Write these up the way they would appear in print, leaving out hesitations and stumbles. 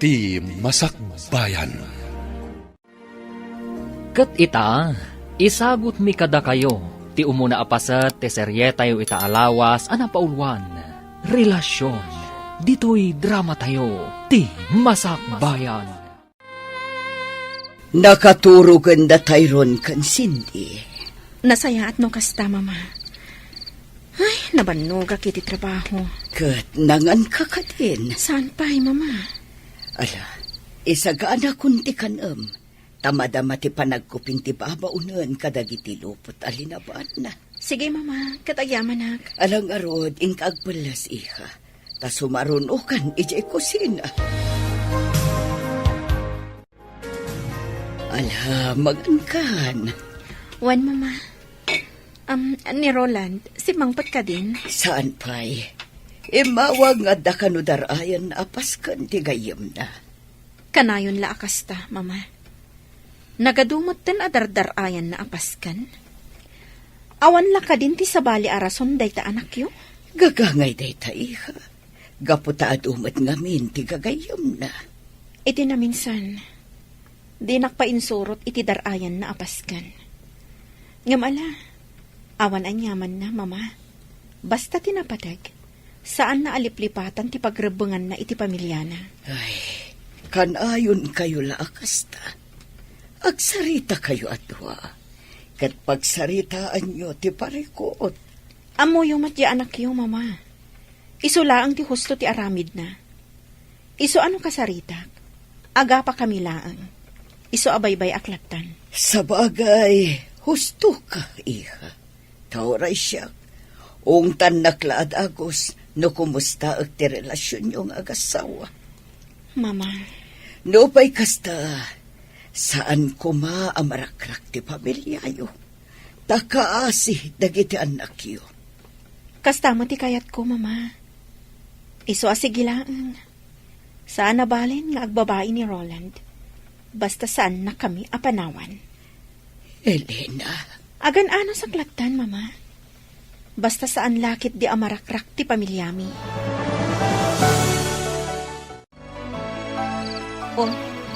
iti Masakbayan. Ket ita, isagot mi kada kayo, ti umuna apasat ti serye tayo ita alawas, anapaulwan, relasyon, dito'y drama tayo, ti Masakbayan. Nakaturugan da tayron kan Cindy. Nasaya at no kasta, mama. Ay, nabanog kiti trabaho. Kat nangan ka ka din. Saan pa'y, mama? Ala, isagaan akong ti kanam. Tamadama ti panagkuping ti babaunan kadagiti lupot alinaban na. Sige, mama. Katagyaman ak. Alang arod, ingkagbalas iha. Ta sumarunukan ijay kusina. Ala, magankan. Wan, mama. Ni Roland, si Mangpat ka din? Saan pa'y? Imawag nga da kanudarayan apaskan ti gayam na. Kanayon la akasta, mama. Nagadumot ten adardarayan na apaskan. Awan la ka din ti sabali arason day ta anak yo? Gagangay day ta iha. Gaputa adumat ngamin ti gagayam na. Iti na minsan, di nakpainsurot iti darayan na apaskan. Ngamala, awan anyaman na, mama. Basta tinapadag, saan na aliplipatan ti pagrebengan na iti pamilyana. Ay, kanayon kayo laakasta. Agsarita kayo atwa. Kat pagsaritaan nyo ti parikot. Amoyo matya anak yo, mama. Iso laang ti husto ti aramid na. Iso ano kasaritak? Aga pa kami laang. Iso abaybay aklatan. Sabagay, husto ka, iha. Tauray siya. Ungtan naklaad agos, no kumusta ag ti relasyon yung agasawa. Mama. No pa'y kasta, saan kuma amarakrak ti pamilyayo. Takaasi dagiti anak yo. Kasta mo ti kayat ko, mama. Iso asigilaan. Saan nabalin nga agbabae ni Roland? Basta saan na kami apanawan. Elena. Agan ano sa klatan, mama. Basta saan lakit di amarakrak ti pamilyami. Oh,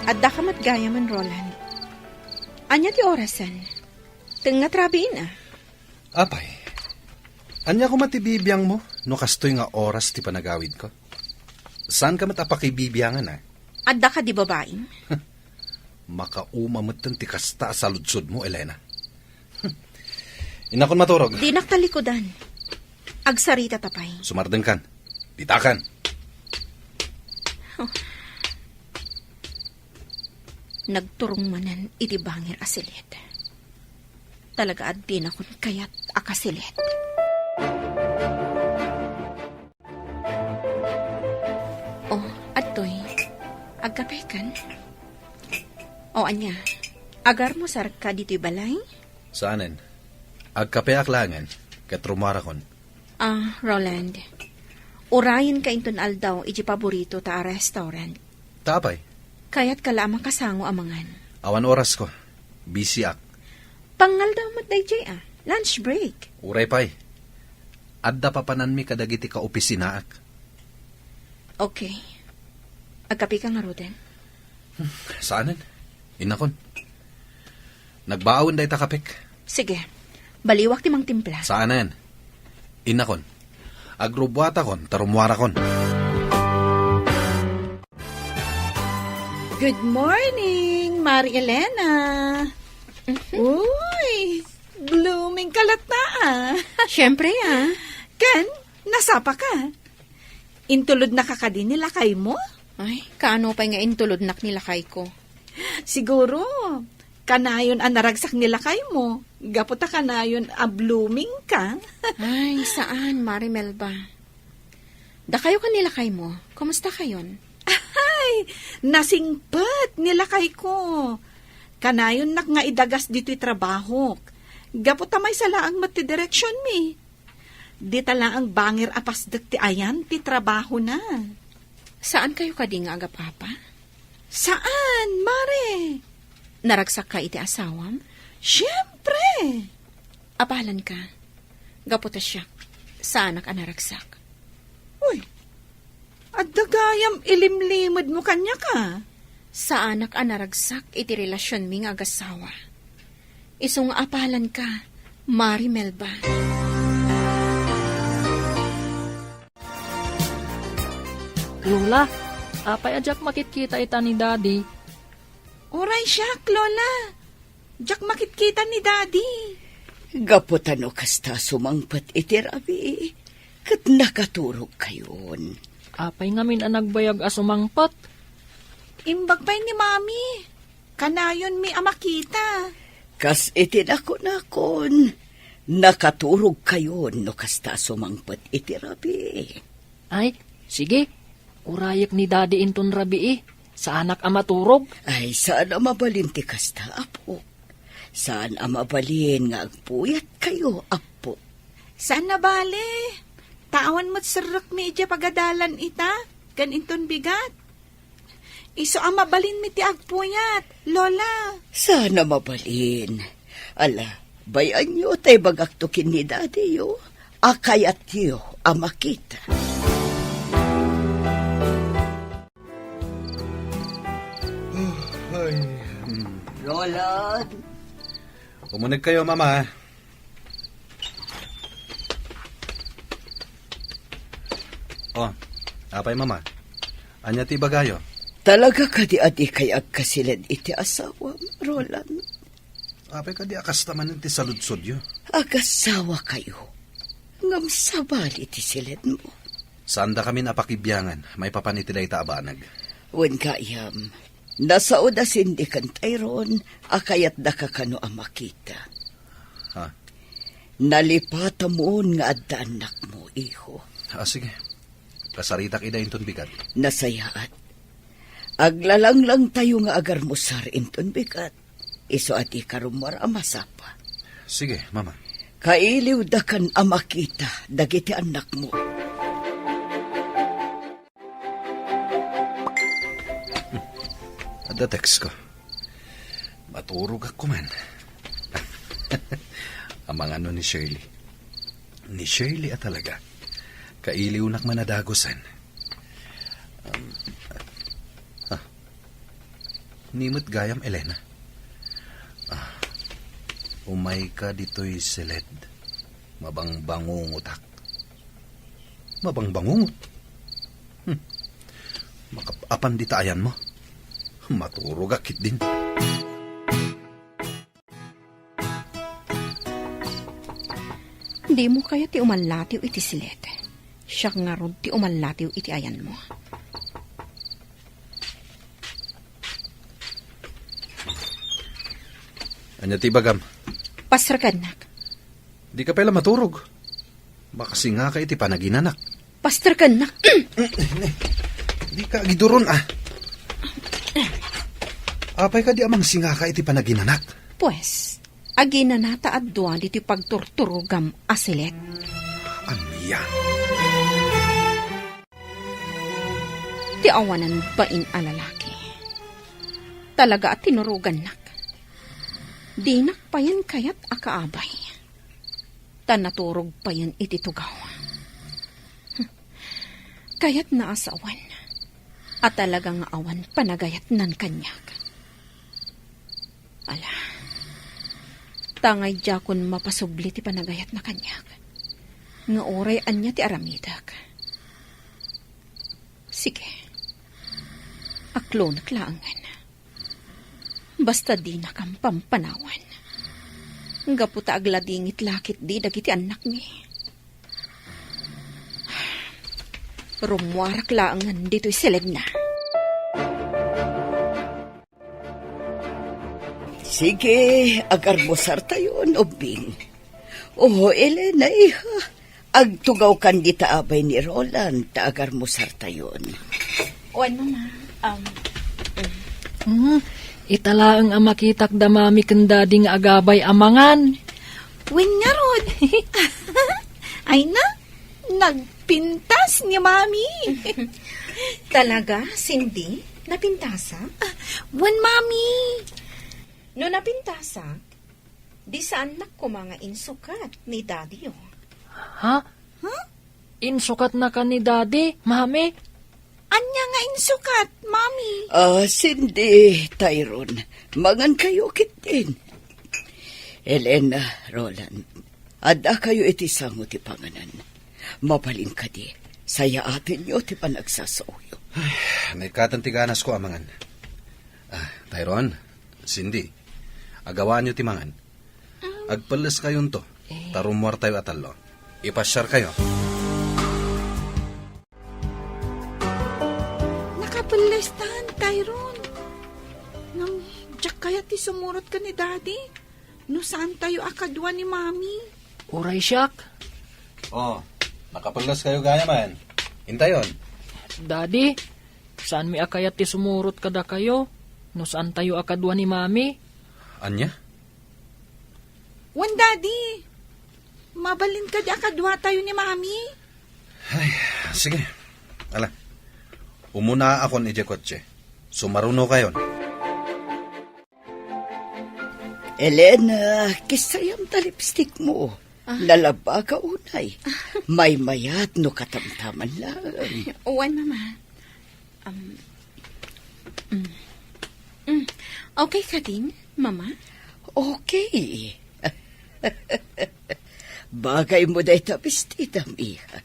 adda ka matgaya man, Roland. Anya ti orasan? Tinga trabiin ah. Apay, anya ko matibibiyang mo, no kastoy nga oras ti panagawid ko. Saan ka matapakibibiyangan ah? Adda ka di babaeng? Makaumamatan ti kasta sa lutsod mo, Elena. Inakon maturog. Di naktalikodan. Agsarita tapay. Sumardeng kan. Ditakan. Oh. Nagturong manan iti bangir asilit. Talaga at din akong kayat akasilit. Oh, atoy. Agkapay kan? O anya, agar mo sarka dito'y balay? Saanen? Agkape aklangan, ket rumara kon. Roland. Urayan ka inton aldaw, iji paborito ta a restaurant. Tapay, Kaya't kala makasango amangan. awan oras ko. Busy ak. Pangal daw mat day lunch break. Uray pay. Adda papanan mi kadagiti ka opisina ak. Okay. Agkapi ka nga, Roden. Saanen? Inakon. Nagbaawon day takapik. Sige. Baliwak ti mang timpla. Saanen? Inakon. Agrubwata kon, tarumwara kon. Good morning, Mari Elena. Uy, blooming kalat na ah. Siyempre Ken, nasapa ka. Intulod na kakadin nila kay mo? Ay, kaano pa nga intulod nak nila kay ko. Siguro, kanayon ang naragsak nila kay mo. Gaputa kanayon a blooming ka. Ay, saan, Marimel ba? Da kayo kanila kay mo. Kumusta kayon? Ay, nasingpat nila kay ko. Kanayon nak nga idagas dito'y trabaho. Gaputa may salaang matidireksyon mi. Di tala ang bangir apasdak ti ayan ti trabaho na. Saan kayo kadi nga aga, Papa? Saan, Mare? Naragsak ka iti asawam? Siyempre. Apalan ka. Gaputa siya. Saan ka naragsak? Uy, At dagayam ilimlimod mo kanya ka. Sa anak a naragsak iti relasyon mi nga agasawa. Isong apalan ka, Mari Melba. Lola, apay ajak makitkita ita ni Daddy. Oray siya, Lola. Diyak makitkita ni Daddy. Gaputan o kasta sumangpat iti rabi. Kat nakaturog kayon. Apay ngamin ang nagbayag asumangpat. Imbag pa'y ni Mami. Kanayon mi amakita. Kas iti nakon. Nakaturog kayon no kasta sumangpat iti rabi. Ay, sige. Urayek ni Daddy inton rabi sa anak amaturog. Ay, saan ang mabalin ti kasta, apo? Saan ang mabalin nga agpuyat kayo, apo? Saan na bale? Tawan mo't sarak mi ija pagadalan ita. Ganinton bigat. Iso ang mabalin mi ti agpuyat, Lola. Saan ang mabalin? Ala, bayan nyo tay bagaktukin ni Daddy yo. Akayat yo ang makita. Roland, Umunag kayo, Mama. Oh, apay, Mama. Anya ti bagayo? talaga ka di adi kay agkasilid iti asawa, Roland. Apay ka di akas naman ti saludsod yo. Agasawa kayo. Ngam sabal iti silid mo. Saan da kami napakibyangan, may papanitilay ta abanag. Wen kayam, nasa odasin di kan tayron, akayat da ka kano ang makita. Ha? Nalipata mo nga adda anak mo, iho. Sige. Kasaritak ida inton bigat. Nasayaat. Aglalang lang tayo nga agar musar inton bigat. Iso at ikarumar amasapa. Sige, Mama. Kailiw da kan amakita, dagiti anak mo. Ada text ko. Maturog ako man. Amang ano ni Shirley. Ni Shirley at talaga. Kailiw nak manadagosan. Nimot gayam Elena. Umay ka dito'y silid. Mabangbangungutak. Mabangbangungot? Makapapan di taayan mo. Maturog akit din. Di mo kaya ti umalatiw iti silet. Siya nga rod ti umalatiw iti ayan mo. Anya ti bagam. Pasrakan nak. Di ka pala maturog. Makasi nga ka iti panaginanak. Pasrakan nak. Di ka giduron Apay ka di amang singa ka iti panaginanak. Pues, agina nata at duwan iti pagturturugam asilet. Anya? Ti awanan bain alalaki. Talaga at tinurugan nak. Dinak pa yan kayat akaabay. Tanaturog pa yan iti tugaw. Kayat na asawan. At talagang awan panagayat nan kanyak. Ala, tangay jakon mapasubli ti panagayat na kanyak. Nga oray anya ti aramidak. Sige, aklo naklaangan. Basta di na kang pampanawan. Gaputa agladingit lakit di dagiti anak mi. Rumwarak laangan dito'y silid na. Sige, agar musar tayo, Obing. Oh, Elena, iha. Agtugaw kan di taabay ni Roland, ta agar musar tayo. O ano na, Italaang amakitak damami kendadi nga agabay amangan. Win nga rod. Ay na, nagpintas ni Mami. talaga, Cindy? Napintasa? Wan, Mami. No napintasa, di saan nak ko mga insukat ni Daddy oh. Ha? Insukat na ka ni Daddy, Mami? Anya nga insukat, Mami. Cindy, Tyrone, mangan kayo kitin. Elena, Roland, ada kayo iti sango ti panganan. Mabalin ka di, saya atin nyo ti panagsasauyo. May katantiganas ko amangan. Tyrone, Cindy, agawaan nyo timangan. Agpalas kayon to. Tarumwar tayo atalo. Ipasyar kayo. Nakapalestan, Tyrone. Nang diyak kaya ti sumurot ka ni Daddy. No saan tayo akadwa ni Mami? Uray siyak. Nakapalas kayo gaya man. Hintayon. Daddy, saan mi akayat ti sumurot kada kayo? No saan tayo akadwa ni Mami? Anya? Wan, Daddy. Mabalin ka di akadwa tayo ni Mami. Ay, sige. Ala, umuna ako ni Jekotche. Sumaruno kayon. Elena, kisayam ta lipstick mo. Lalaba ka unay. May mayat no katamtaman lang. Wan, Mama. Okay ka din, Mama? Okay. Bagay mo dahi tapistidam, iha.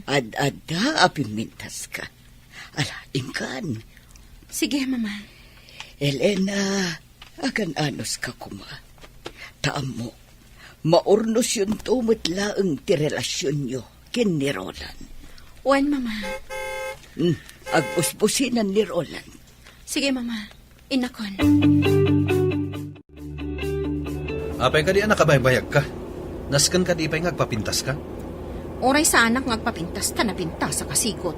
Ad-ada apimintas ka. Ala, ingkan. Sige, Mama. Elena, agan anos ka kuma. Taam mo, maurnos yun tumitlaang ti relasyon nyo kin ni Roland. Wan, Mama. Agpuspusinan ni Roland. Sige, Mama. Inakon. Apay ka di anak kabaybayag ka. Naskan ka di pa'y ngagpapintas ka. Oray sa anak ngagpapintas ta na pintas sa kasigot.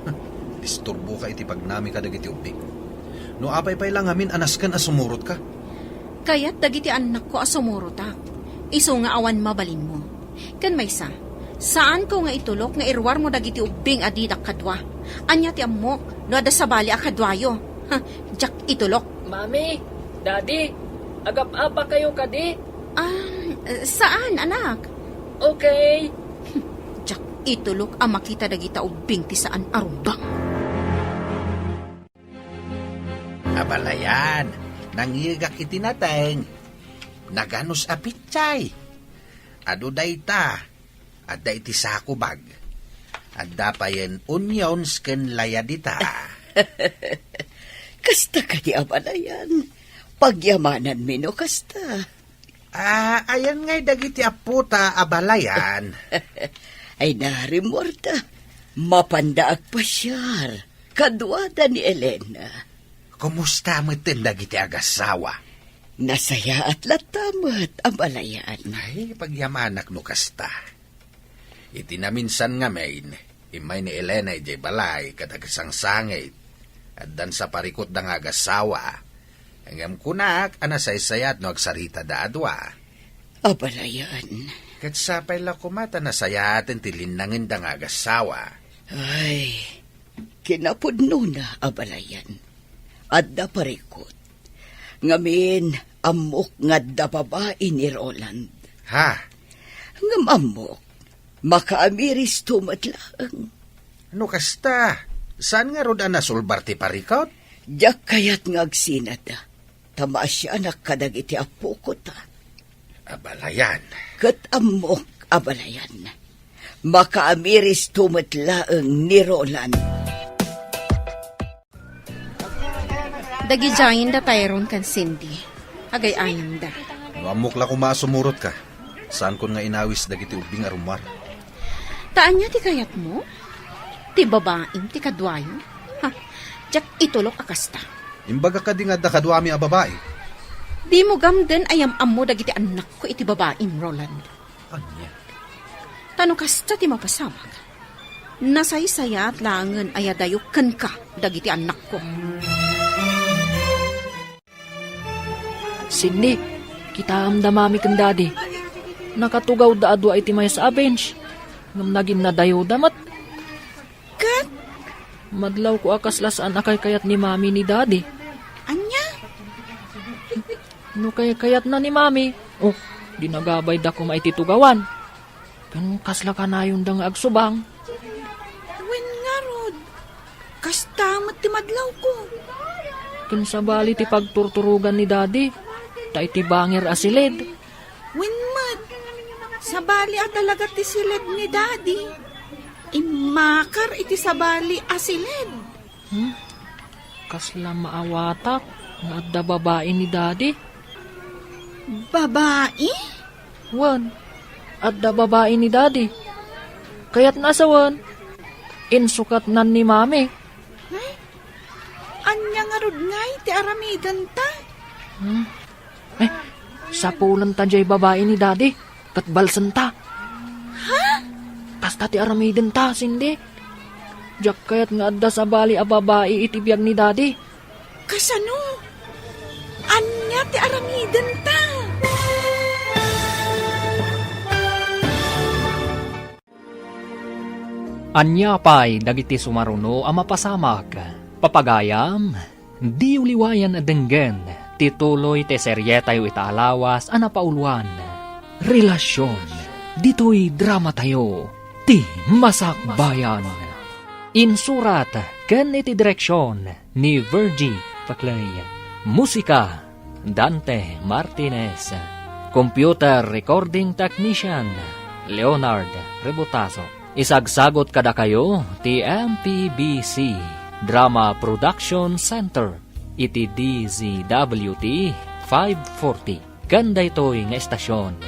Disturbo ka iti pagnami ka dagiti ubing. No apay pa'y lang amin anaskan asumurot ka. Kaya't dagiti anak ko asumuro ta. Iso nga awan mabalin mo. Kan may saan ko nga itulok nga irwar mo dagiti ubing adidak kadwa. Anya ti amok, no ada sabali akadwayo. Jak itulok. Mami, Daddy, agap-apa kayo kadi? Saan, anak? Okay. Jak itulok ang makita dagita ubing ti saan arumbang. Abalayan, nangigak itinateng. Naganos apitsay. Ado dayta, adda iti sakubag. Adda pa yen onions ken layadita. Kasta ka di abalayan. Pagyamanan mino kasta. Ayan ngay dagiti aputa abalayan. Ay narimorta. Mapandaag pasyar. Kadwada ni Elena. Kumusta mo tin dagiti agasawa? Nasaya at latamat abalayan. Ay, pagyamanak no kasta. Iti na minsan nga main, imay ni Elena ijay balay katagasang sangit. At dan sa parikot ng agasawa, hanggang kunak, anasaysayat no agsarita da adwa. Abalayan. Kat sapay la kumata nasayatin tilinangin da agasawa. Ay, kinapudno na abalayan. Adda parikot. Ngamin, amok nga da babae ni Roland. Ha? Ngam amok, makaamiris tumatlang. Ano kasta? Saan nga roda nasulbar ti parikot? Diyak kayat ngagsinada. Tama siya nakadag iti apo ko ta. Abalayan. Kat amok abalayan. Makaamiris tumatlaang ni Roland. Dagijayin da Tyrone kan Cindy. Agayayan da. No amok la kumasumurot ka. Saan kon nga inawis dagiti ubing arumar. Taan niya ti kayat mo? Ti babaeng ti kadwayo? Jak itulok akasta. Imbaga ka di nga dakadwami a babae. Di mo gamden ayam ammo dagiti anak ko iti babaeng Roland. Anya? Tano kasta ti mapasamag. Nasaysaya at langan ayadayok ken ka dagiti anak ko. Cindy, kita am da Mami ken Daddy. Nakatugaw da adwa iti may sa bench. Ngam naging nadayo damat. Kat, Madlaw ko akaslasaan akay kayat ni Mami ni Daddy. anya? No kayat na ni Mami. Oh, dinagabay da ko maititugawan. Pero kasla ka na yung dang agsubang. Wen nga rod. Kasta mat ti madlaw ko. Kun sabali ti pagturturugan ni daddy, ta iti bangir asilid. Winmat, sabali at talaga ti silid ni daddy. Imakar iti sabali asilid. Kasla maawatak nga adda babae ni daddy. Babae? Wan, adda babae ni daddy. Kaya't nasawan, insukat nan ni mami. Anya nga rod ngay ti aramidan ta. Sapulan ta jay babae ni daddy, kat balsan ta. Ha? Kasta ti aramiden ta, sindi. Jak kayat nga adda sa bali a babae itibiyag ni daddy. Kasano? Anya ti aramidan ta. Anya pa'y dagiti sumaruno a mapasamak. Papagayam, di uliwayan adenggen, tituloy te seryetayo itaalawas a napauluan. Relasyon, dito'y drama tayo, ti masakbayan. Insurat, ken iti direksyon ni Virgie Paclay. Musika, Dante Martinez. Computer Recording Technician, Leonard Rebutaso. Isagsagot kada kayo ti MPBC Drama Production Center iti DZWT 540 kanda ito'y nga estasyon.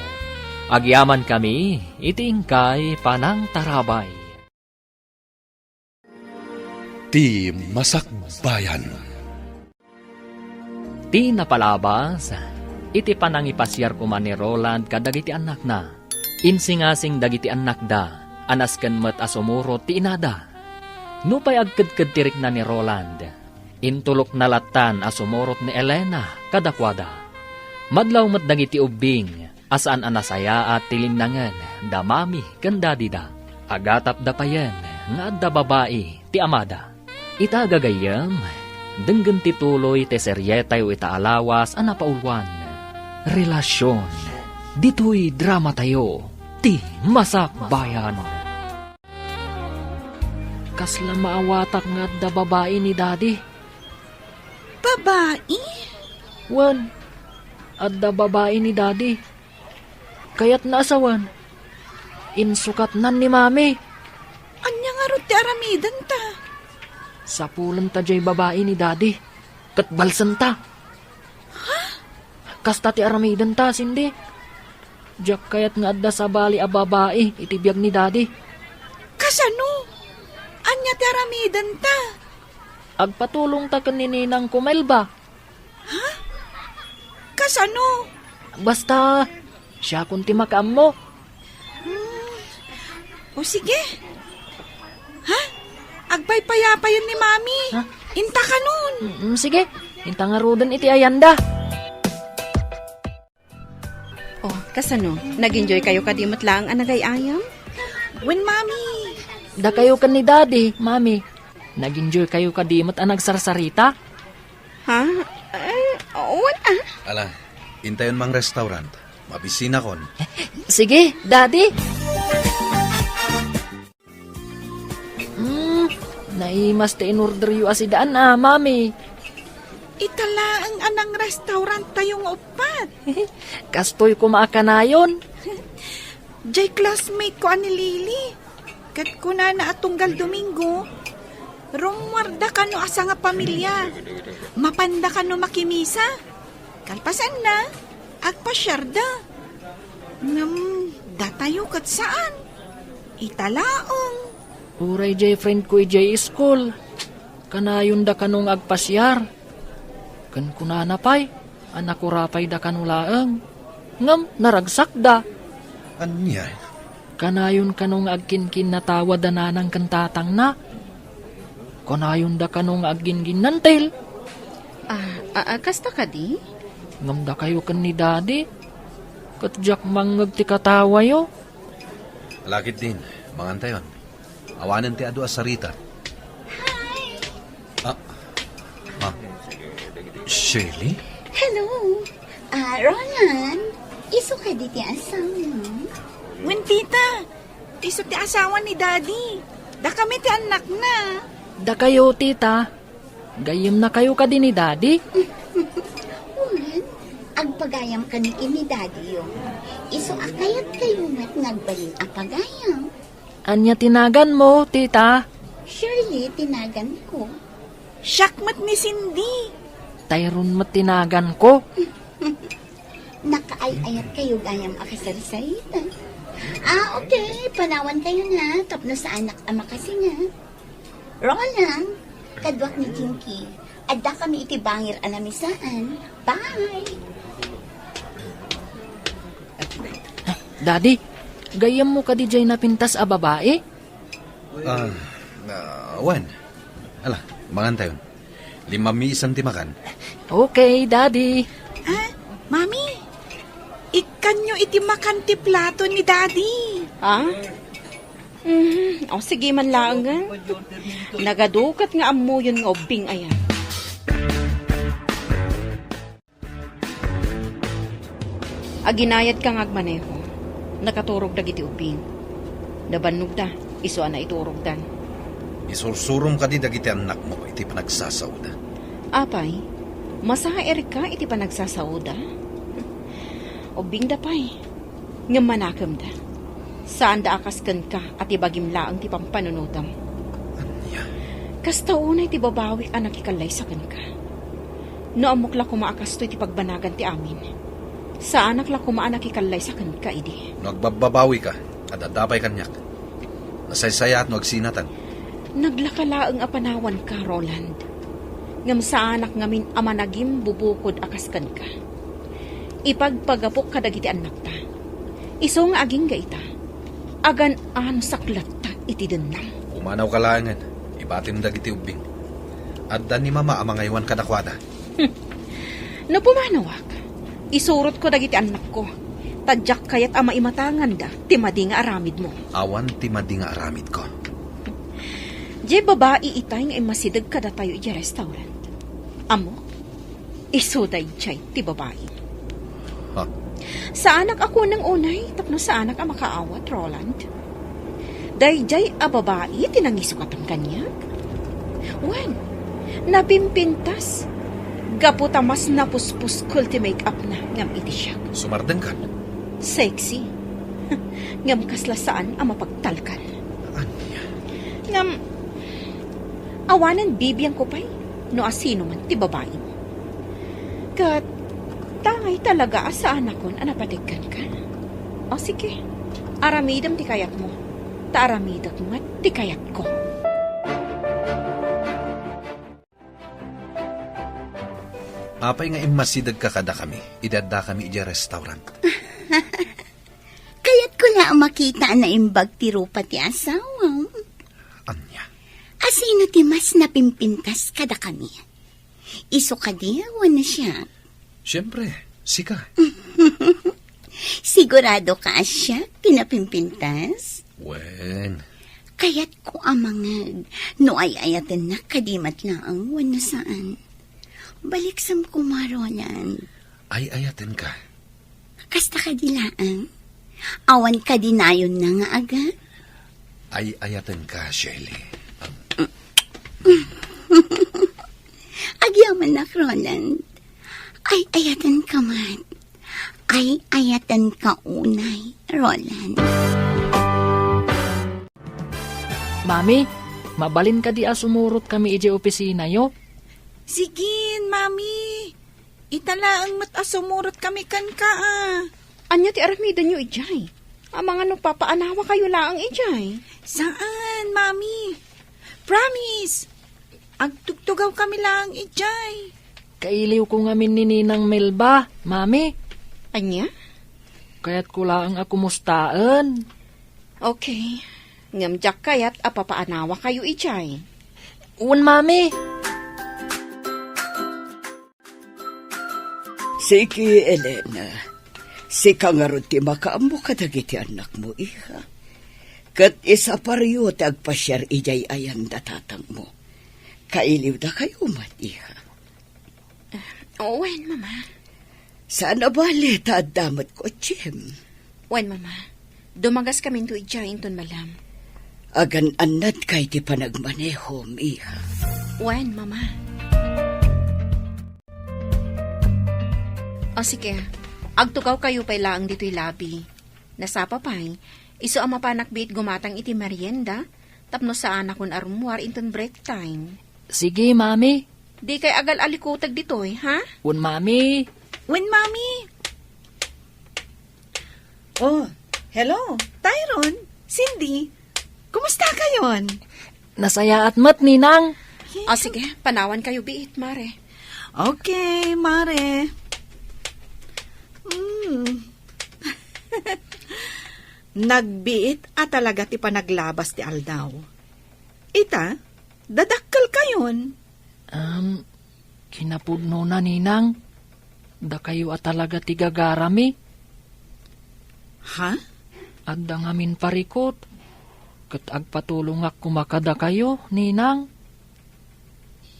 Agyaman kami iti ingkay Panang Tarabay. Ti Masakbayan. Ti napalabas iti panangipasyar kuman ni Roland kadagiti anak na. Insingasing dagiti anak da. Anas ken met asumuro ti inada. Nupay agkadkad tirik na ni Roland. Intulok na latan asumurot ni Elena kadakwada. Madlaw met dagiti ubing asaan anasaya at tilinangan damami ken dadida. Agatap dapayen nga adda babae ti amada. Ita gagayam denggen ti tuloy ti seryetayo itaalawas a napaulwan. Relasyon, dito'y drama tayo, ti masakbayan. Kasla maawatak nga da babae ni daddy. Babae? Wan, adda babae ni daddy. Kaya't naasawan, insukat nan ni mami. Anya nga rod ti aramidan ta. Sapulan ta jay babae ni daddy, kat balsan ta. Kasta ti aramidan ta, sindi. Jak kayat nga adda sa bali a babae, itibiyag ni daddy. Kasano? Anya ti aramidan ta. Agpatulong ta kanininang kumelba. Kasano? Basta, siya kunti makaam mo. O sige. Ha? Agpaypayapayan ni mami. Ha? Inta ka nun. Sige, intangarudan iti ayanda. Oh, kasano? Nag-enjoy kayo kadimot lang ang nagayayam? When mami. Da kayo kan ni daddy, mami. Nag-enjoy kayo kadimot ang nagsarsarita? Ha? Wala. Ala, intayon mang restaurant. Mabisina kon. Sige, daddy. Naimas te in-order yu asidaan mami. Itala ang anang restaurant tayong upat. Kastoy ko maakanayon. Jay classmate ko ani Lily. Kat ko na atunggal Domingo. Rumwarda ka no asa nga pamilya. Mapanda ka no makimisa. Kalpasan na. Agpasyarda. Datayo kat saan? Italaong. Uray jay friend ko jay school. Kanayon da kanong agpasyar. Kan kunanapay, anak ko rapay da kanulaang. Ngam, naragsak da. Anya? Kanayon kanong agkinkin na tawa da nanang kantatang na. Kanayon da kanong agingin nantil. Kasta ka di? Ngam da kayo kan ni daddy. Katjak mangag ti katawa yo. Alakit din, mangantayon. Awanan ti adu asarita. Hi! Shirley? Hello. Roland. Iso ka di ti asawa. Wen tita. Iso ti asawa ni daddy. Da kami ti anak na. Da kayo, tita. Gayem na kayo ka din ni Daddy. Ulan, agpagayam ka ni ini daddy yo. Iso akayat kayo mat nagbalin apagayam. Anya tinagan mo, tita? Surely, tinagan ko. Syakmat ni Cindy. Tayron mo tinagan ko. Nakaay-ayat kayo gayam akasarisarita. Okay. Panawan kayo na. Tapno sa anak ama kasi nga. Roland, kadwak ni Jinky. Adda kami itibangir anamisaan. Bye! Daddy, gayem mo ka di jay napintas a babae? Wan. Ala, mangan tayo. 5 isang timakan. Okay, Daddy. Mami, ikanyo iti makanti plato ni Daddy. Ha? O sige man lang nga. Nagadukat nga amo yun nga ubing ayan. Aginayad ka nga agmaneho. Nakaturog da giti ubing. Nabannog da, iso na iturog dan. Isursurum ka di dagiti anak mo, iti panagsasawda. Apay, masahaer ka iti panagsasauda. Ubing da pay, nga manakam da. Saan da akaskan ka at ibagim laang ti pampanunutam. Anya? Kastaunay ti babawi anak ikalay sa kan ka. No amok la kumaakas to iti pagbanagan ti amin. Sa anak la kumaanak ikalay sa kan ka idi. Nagbababawi ka, at adapay kanyak. Nasaysaya at nagsinatan. Naglakalaang apanawan ka, Roland. Ngam sa anak ngamin ama nagim bubukod akaskan ka. Ipagpagapok ka dagiti anak ta. Iso nga aging gaita. Agan ano saklat ta iti denang. Umanaw ka langan, ibatim dagiti ubing. Adda ni mama amangaywan kadakwada. No pumanawak, isurot ko dagiti anak ko. Tadyak kayat ama imatangan da, timadi nga aramid mo. Awan ti madi nga aramid ko. Di babae itay nga masidag kada tayo iti restaurant. Amo, isuday jay ti babae. Ha? Sa anak ako ng unay, tapno sa anak ang makaawat, Roland. Dayjay a babae, tinangisukat ang kanyag. Wen, napimpintas. Gaputa mas napuspus kulti make-up na ngam iti siya. Sumardeng ka. Sexy. Ngam kaslasaan ang mapagtalkan. Anya? Ngam, awanan bibiyang ko pa'y, no asino man ti babae mo. Kat, tangay talaga sa anak kon anapatigkan ka. O sige, aramidam ti kayat mo. Taaramidak mo at ti kayat ko. Apay nga imasidag ka kada kami, idadda kami iti restaurant. Kaya't ko lang makita na imbag ti rupa ti asawa. Anya? Asino ti mas napimpintas kada kami. Iso ka di, na siya. Siyempre, sika. Sigurado ka siya, pinapimpintas? Wen. Kaya't ko amangag, no ay ayatin na kadimat lang, wala saan. Baliksam kumaronan. Ay ayatin ka. Kasta ka dilaan. Awan ka dinayon na nga aga. Ay ayatin ka, Shelly. Agyaman na, Roland. Ay ayatan ka man. Ay ayatan ka unay, Roland. Mami, mabalin ka di sumurot kami iti opisina yo. Sigin, Mami. Itala ang matasumurot kami kan ka Anya ti aramida nyo ijay. Amang ano papaanawa kayo laang ijay. Saan, Mami? Promise. Agtugtugaw kami lang ijay. Kailiw ko ngamin ni Ninang Melba, Mami. Anya? Kaya't ko lang ako mustaan. Okay. Ngamjak kayat apapaanawa kayo ijay. Un, Mami. Sige, Elena. Sika nga ron ti makaambo kadagiti anak mo, iha. Kat isa pariyo tagpasyar ijay ayan datatang mo. Kailiw da kayo mat, iha. Wen, Mama. Sana bali damat ko, Jim. Wen, Mama. Dumagas kami to ijay inton malam. Agan anad kay ti panagmanehom, iha. Wen, Mama. O sige, agtugaw kayo pa'y laang dito'y labi. Nasapa pa'y, iso ang mapanak bit gumatang iti merienda, tapno sa anak kun arumwar inton break time. Sige, mami. Di kay agal alikutag dito'y, ha? Un, mami. When, Mami? Oh, hello, Tyron, Cindy. Kumusta kayon? Nasaya at mat, ninang. O sige, panawan kayo biit, mare. Okay, Mare. Nagbiit at talaga ti panaglabas ti Aldaw. Ita, dadakkel kayon. Kinapudno na, ninang. Da kayo at talaga tigagarami. Ha? At da ngamin parikot. Kat agpatulong ak kumakada kayo, ninang.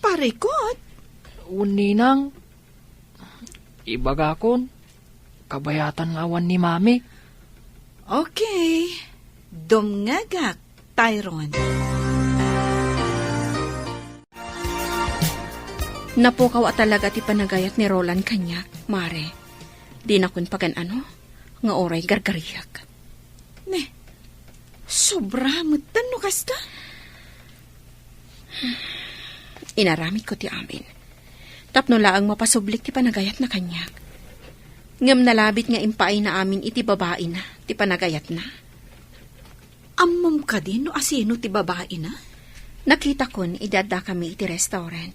Parikot? Un, ninang. Ibagakon. Kabayatan ngawan ni mami. Okay. Dumngagak, Tyron. Napukaw at talaga ti panagayat ni Roland kanyak, mare. Di na kun pagan ano, nga oray gargariyak. Ne, sobra mutan no kasta? Inaramid ko ti amin. Tapno laang mapasublik ti panagayat na kanyak. Ngam nalabit nga impay na amin iti babae na, ti panagayat na. Ammom ka din no asino ti babae na? Nakita kon idada kami iti restaurant.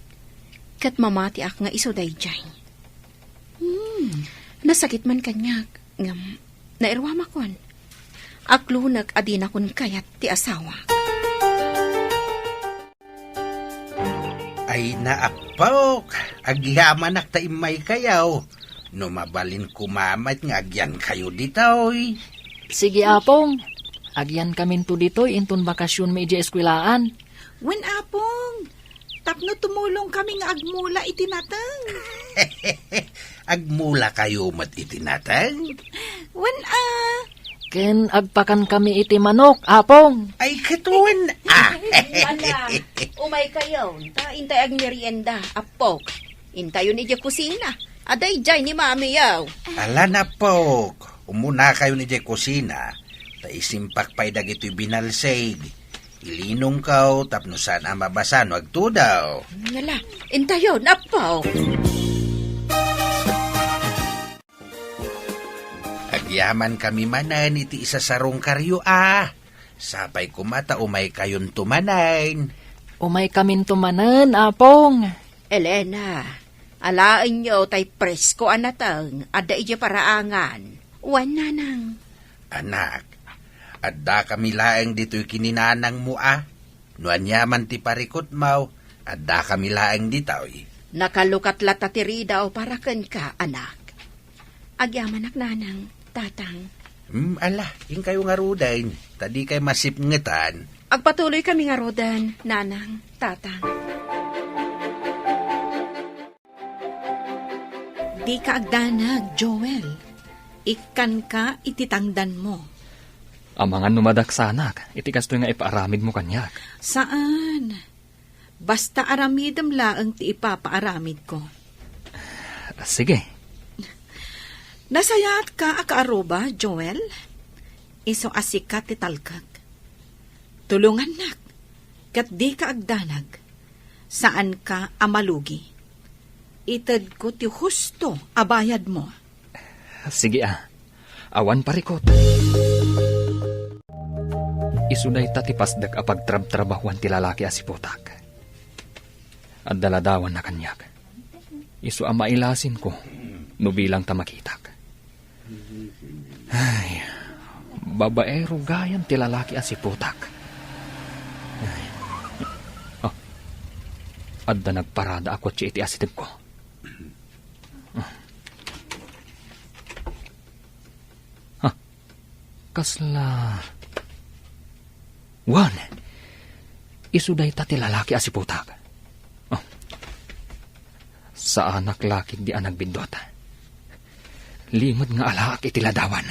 Kat mamati ak nga iso dayjay. Nasakit man kanyak. Ngam, nairwama kon. Aklunag adina kon kayat ti asawa. Ay naapok, agyaman ak taimay kayaw. No mabalin kumamat nga agyan kayo ditoy. Sige, apong. Agyan kamin to ditoy intun bakasyon may di eskwelaan. When apong, tapno tumulong kami nga agmula itinatang. Agmula kayo mat itinatang. When Ken agpakan kami iti manok, apong. Ay katuan. Wala, umay kayo. Ta intay ag merienda, apok. Intayo ni di kusina. Aday jay ni mami yaw. Ala na po, umuna kayo ni Jay Kusina. Ta isimpak pa'y dagito'y binalsig. Ilinong kaw, tapno sana mabasan, wag to daw. Ngala, intayo, napaw. Agyaman kami manan, iti isa sarong karyo Sapay kumata, umay kayon tumanain. Umay kamin tumanan, apong. Elena, alain nyo tay presko anatang, ada ija paraangan. Wan nanang. Anak, adda kami laeng dito'y kininanang mo Nuan yaman ti parikot mau, adda kami laeng dito'y. Nakalukat latatiri daw para ken ka, anak. Agyaman ak nanang, tatang. Ala, yung kayo nga rudain, tadi kay masipngetan. Agpatuloy kami nga rodan, nanang, tatang. di ka agdanag, Joel. Ikan ka ititangdan mo. Amangan numadaksanak, iti kasto nga ipaaramid mo kanyak. Saan? Basta aramidam laang ti ipapaaramid ko. Sige. Nasayat ka akaaroba, Joel? Iso asikat ti talkag. Tulungan nak, kat di ka agdanag. Saan ka amalugi? Itad ko ti husto abayad mo. Sige awan parikot. Isunay tatipasdag apagtrab-trabahuan ti lalaki asipotak. At daladawan na kanyak. Isu mailasin ko, no bilang tamakitak. Ay, babaero gayan ti lalaki asipotak. Ay. Oh, adda nagparada ako ti iti asitib ko. Kasla... Wan, isuday ta ti lalaki asiputak. Oh. Sa anak lakid di anak bindota. Limod nga alaak iti ladawan.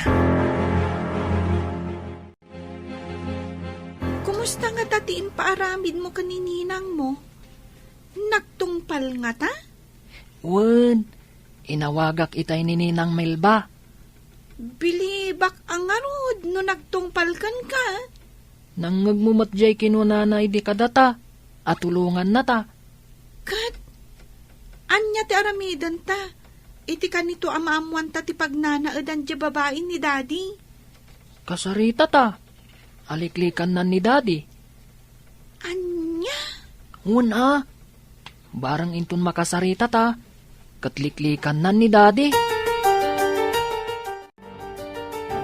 Kumusta nga tatiin paaramid mo kanininang mo? Nagtungpal nga ta? Wan, Inawagak itay ni Ninang Melba. Bilibak ang arod no nagtungpalkan ka. Nangagmumatjay kinunanay di kadata. At tulungan na ta. Kat, anya ti aramidan ta. Iti kanito amaamuan ta ti pagnanaadan di babae ni daddy. Kasarita ta. Aliklikan na ni Daddy. Anya? Una. Barang intun makasarita ta. Katliklikan na ni Daddy.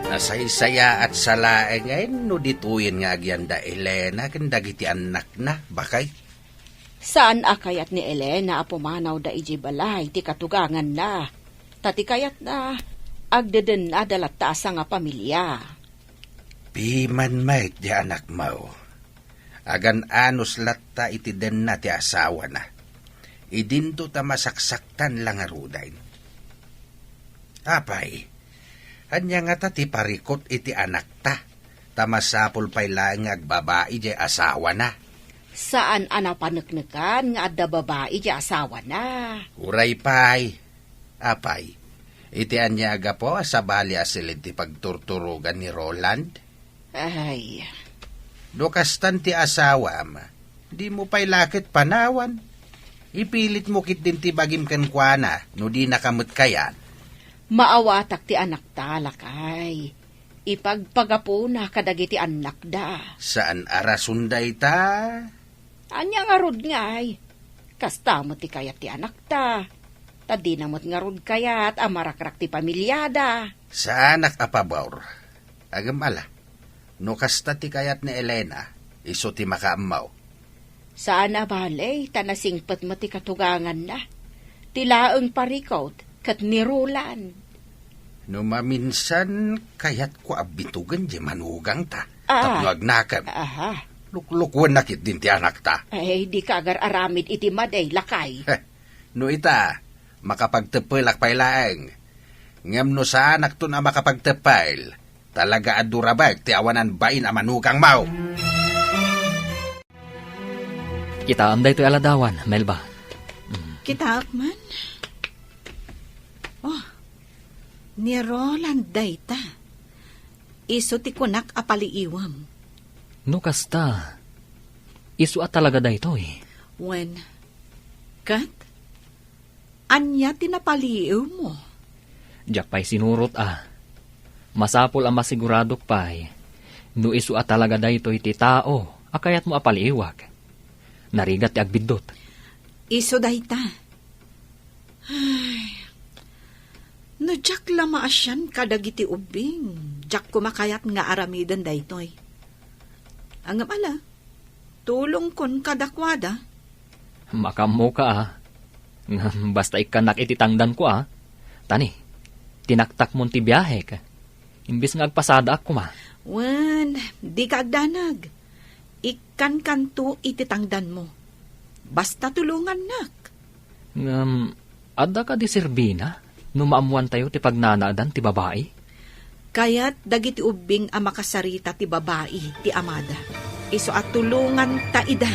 Nasaysaya at salae ngayon no dituyin nga agyanda Elena ken dagiti anak na bakay. Saan akayat ni Elena apumanaw da iji balay ti katugangan na. Tati kayat na agdeden na dalat taasa nga pamilya. Piman may di anak mo. Agan anos latta iti den na ti asawa na. Idinto ta masaksaktan lang arudain. Apay, anya nga ta ti parikot iti anak ta. Tamasapol pa'y lang agbabae di asawa na. Saan anapaneknekan nga adda babae di asawa na. Uray pa'y. Apay, iti anya aga po sa bali asilid ti pagturturugan ni Roland. Ay, Dokastan ti asawa ama. Di mo pa'y lakit panawan. Ipilit mo kit din ti bagim kenkwana no di nakamot kayan. maawatak ti anak talakay. Ipagpagapo na kadagiti anak da. Saan arasunday ta? Anya nga rod nga ay. Kasta mo ti kayat ti anak ta. Tadi na mo't nga rod kayat amarakrak ti pamilyada. Sa anak apabawr. Agam ala. No kasta ti kayat ni Elena, iso ti makaamaw. Saan abalay, tanasingpat mo ti katugangan na. Tilaang parikot, kat nirulan. No maminsan, kayat ko abitugan di manugang ta. Ah. Tapno agnakan. Aha, Luklukwan nakit din ti anak ta. ay di kagar aramid iti maday lakay. No ita, makapagtepelak pay laeng. Ngam no sa anak to na makapagtepel, talaga adurabag ti awanan bain a manugang mau. Kita anday to aladawan, Melba. Kita man. Oh, ni Roland dayta. Iso ti kunak apaliiwam. No kasta, isu at talaga daytoy. When, kat, anya tinapaliiw mo. Diyak pa'y sinurot Masapol ang masiguradok pa'y, no isu at talaga daytoy ti tao, akayat mo apaliiwag. Narigat ti agbidot. Iso dayta. Ay, no jak lama asyan kadagiti ubing. Jak kumakayat nga aramidan daytoy. Angam ala, tulong kon kadakwada. Makamo ka Basta ikanak ititangdan ko Tani, tinaktak mo ti biyahe ka. Imbis nga agpasada ako Wan, di ka agdanag. Ikan kanto ititangdan mo. Basta tulungan nak. Adda ka di Serbina, numaamuan tayo ti pagnanaadan ti babae. Kaya't dagiti ubing ang makasarita ti babae ti amada. Iso at tulungan ta ida.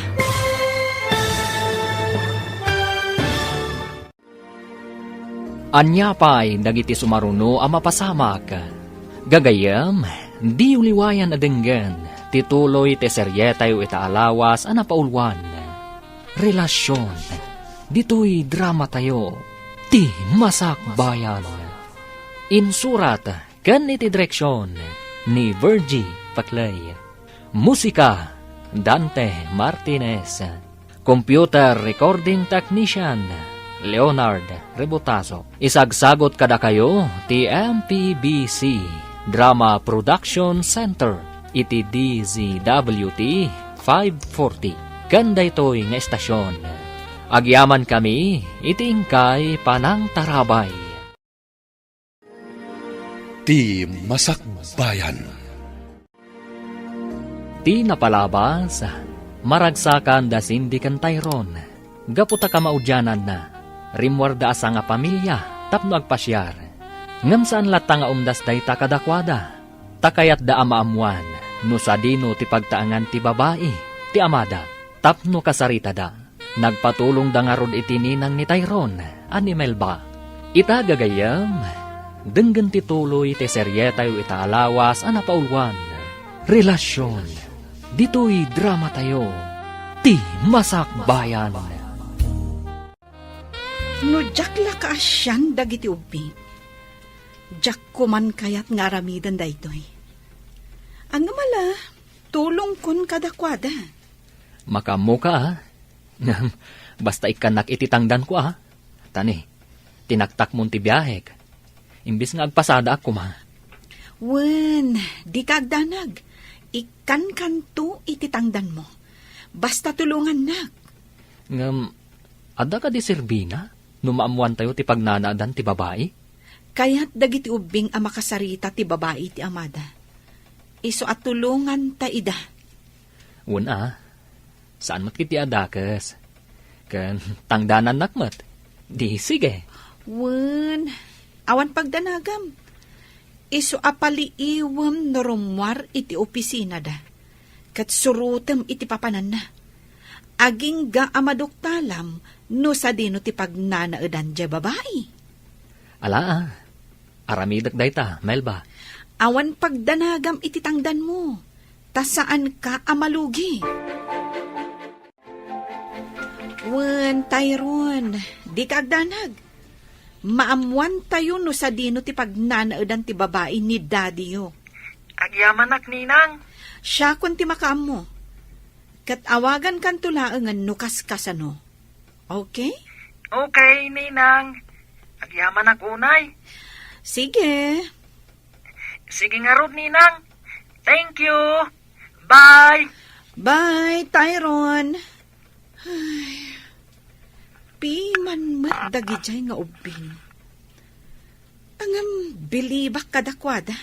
Anya pa'y dagiti sumaruno ang mapasamak. Gagayam, di uliwayan adenggan, tituloy te seryetayo itaalawas ang napaulwan. Relasyon, dito'y drama tayo, ti masakbayan. Insurat, kan iti direksyon, ni Virgie Paclay. Musika, Dante Martinez. Computer Recording Technician, Leonard Rebotazo. Isagsagot kada kayo, ti MPBC Drama Production Center, iti DZWT 540. Ganda ito'y nga estasyon. Agyaman kami, iti ingkay panang tarabay. Ti Masakbayan. Ti napalabas, maragsakan da sindi kan Tyrone. Gaputa ka maudyanan na, rimwarda asa nga pamilya, tapno agpasyar. Ngam saan lata nga umdas dayta kadakwada, takayat da amaamuan, no sa dino ti pagtaangan ti babae, ti amada, tapno kasarita da. Nagpatulong da nga rod iti ninang ni Tyrone, ani Melba. Ita gagayam, denggan ti tuloy ti seryeta yu ita alawas a napaulwan. Relasyon, dito'y drama tayo, ti masakbayan. No jak la ka asyan dagiti ubing. Jak kuman kayat nga aramidan daytoy. Ang mala, tulong kun kadakwada. Makamu ka, ah. Basta ikanak ititangdan ko, ah. Tani, tinaktak mo ti biyahek. Imbis nga agpasada ako, ma. Wen, di kagdanag. Ikan kanto ititangdan mo. Basta tulungan nak. Ngam, ada ka di Serbina? Numaamuan tayo ti pagnanaadan ti babae? Kaya't dagiti ubing ang makasarita ti babae ti amada. Iso at tulungan ta ida. Una, saan mat kiti adakas? Kan tangdanan nakmat. Di sige. Wen, awan pagdanagam. Iso apaliiwam no rumwar iti opisina da. Kat surutem iti papanan na. Aging ga amadoktalam no sa dino ti pagnanaadan dya babae. Ala, aramidak dayta, Melba. Awan pagdanagam iti tangdan mo. Ta saan ka amalugi? Wen, Tyrone, di ka agdanag. Maamuan tayo no sa dino ti pagnanaadan ti babae ni daddy yo. Agyaman ak, Ninang. Siya kun ti makaam mo. Kat awagan kan tulaangan no kaskasano. Okay? Okay, Ninang. Agyaman ak unay. Sige. Sige nga rod, Ninang. Thank you. Bye. Bye, Tyrone. Ay, piman mat dagijay nga ubing. Angam bilibak kadakwada.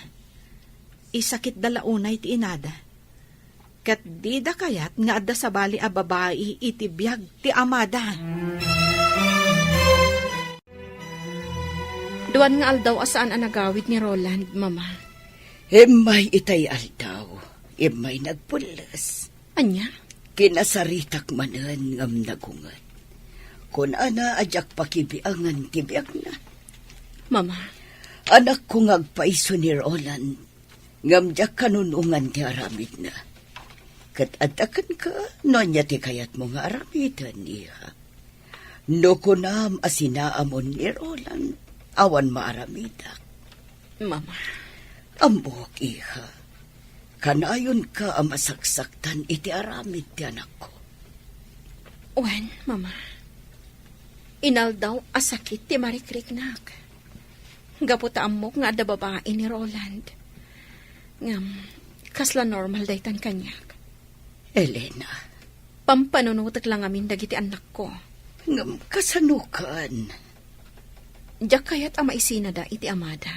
Isakit dalaunay ti inada. Kat di da kayat nga adda sa bali a babae iti biyag ti amada. Duwan nga aldaw asaan ang nagawid ni Roland, Mama. Imay itay aldaw, imay nagpulas. Anya? Kinasaritak manan ngam nagungan. Kun ana ajak pakibiangan tibiak na. Mama, Anak ko ngagpaiso ni Roland, ngam jak kanunungan ti aramid na. Kat adakan ka, no niya ti kayat mo nga aramidan niya. No kunam asinaamon ni Roland, awan maaramidak. Mama. Ambok, iha. Kanayon ka ang masaksaktan iti aramid ti anak ko. Wen, Mama. Inaldaw asakit ti marikriknak. Gaputa amok nga ada babae ni Roland. Ngam, kasla normal daytan kanyak. Elena, Pampanunutak lang amin dagiti anak ko. ngam kasanukan. Diyak kayat ama isinada iti amada.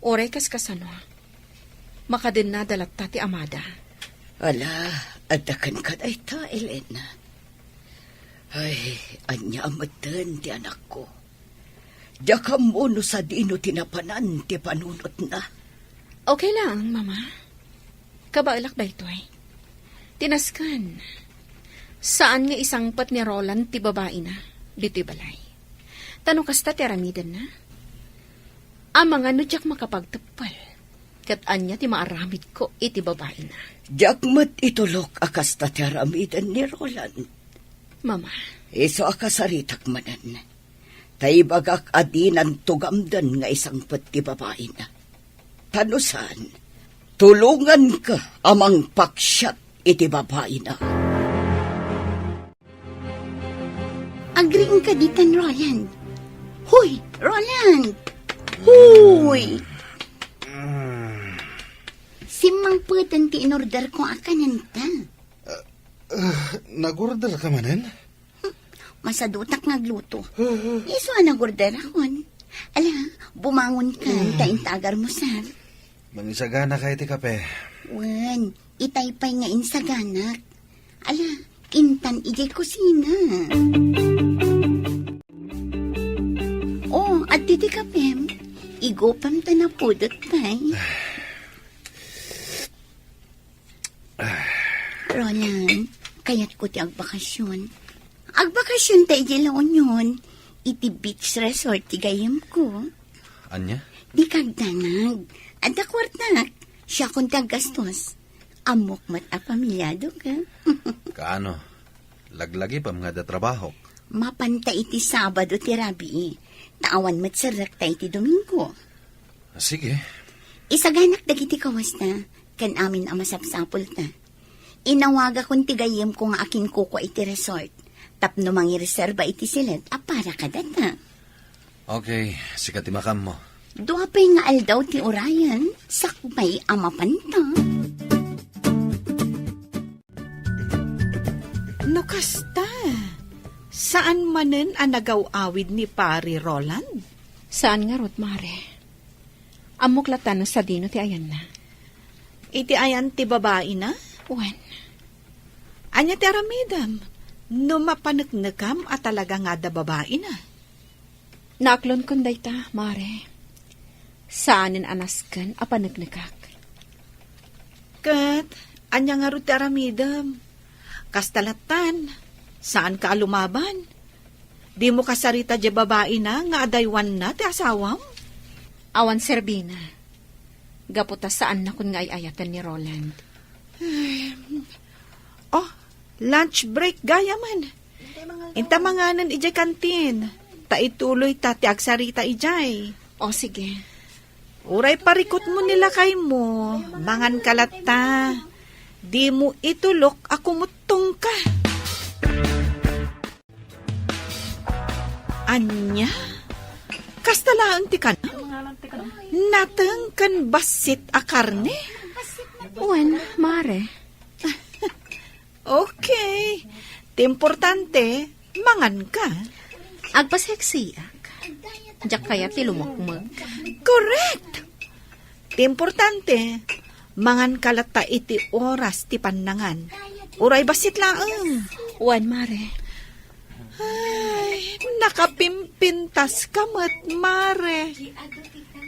Oray kas kasano. Makadin na dalatta ti amada. Ala, adakan ka na ita, Elena. Ay, anya amatan ti anak ko. Daka mo no sa dino tinapanan ti panunot na. Okay lang, Mama. Kabailak da ito eh. Tinaskan. Saan nga isangpat ni Roland ti babae na? Dito'y balay. Tanong kasta ti aramidan na? Ang mga nudyak makapagtapal. Kat anya ti maaramid ko iti babae na. Jakmat itulok akas ta ti aramidan ni Roland. Mama, Iso akasaritak manan. Taibagak adinan tugamdan nga isang pati babae na. Tanusan, tulungan ka amang paksyat iti babae na. Agriin ka ditan, Roland. Huy, Roland! Huy! Simang putan ti inorder ko akanan ta. Nag-order ka manan? Masadutak nagluto. Iso nagorder akon. Ala, bumangon ka, tain tagar mo, sir. Mangisagana ka iti kape. Wan, itaypay nga insaganak. Ala, kintan ijay kusina. Oh, at titi kapem, igopam ta na pudot pay. Roland, kayat ko ti agbakasyon. Agbakasyon ta ijay laon yun. iti beach resort ti gayam ko. Anya? Di kagdanag. Ada kwartak. Siya kung tagastos. Amok mat a pamilyado ka. Kaano? Laglagi pa mga trabaho. Mapanta iti Sabado ti Rabi. Taawan mat sarak ta iti Domingo. Sige. Isaganak dagiti kawas na. Kan amin ang masapsapol ta. Inawaga kong tigayem ko nga akin kuko iti resort. Tapno mangireserba iti silet a para kadata. Okay, sikat timakam mo. Duapay nga aldaw ti orayan. Sakbay amapanta. No kasta. Saan manen ang nagaw-awid ni Pari Roland? Saan nga rod, Mare? Amok latan sa dino ti ayan na. Iti ayan ti babae na? Uwan. Anya ti aramidam. No mapanagnagam at talaga nga da babae na. Naaklon kon dayta, Mare. Saanin anaskan a panagnagak. Kat, anya nga ro ti aramidam. Kastalatan, saan ka lumaban? Di mo kasarita di babae na nga adaywan na ti asawam? Awan Serbina. Gaputa saan na kun nga ayatan ni Roland. Oh, lunch break gaya man. Inta manganan ijay kantin. Ta ituloy ta ti agsarita ijay. O sige. Uray parikot mo nila kay mo. Mangan kalata. Di mo itulok ako mutong ka. Anya? Kastalaan ti ka na? Natang kan basit a karne? Uwan, Mare. Okay. Ti importante, mangan ka. Agpaseksiak. Diyak kaya ti lumukmag. Correct! Ti importante, mangan kalata iti oras ti panangan. Uray basit laang. Uwan, Mare. Ay, nakapimpintas ka Mare.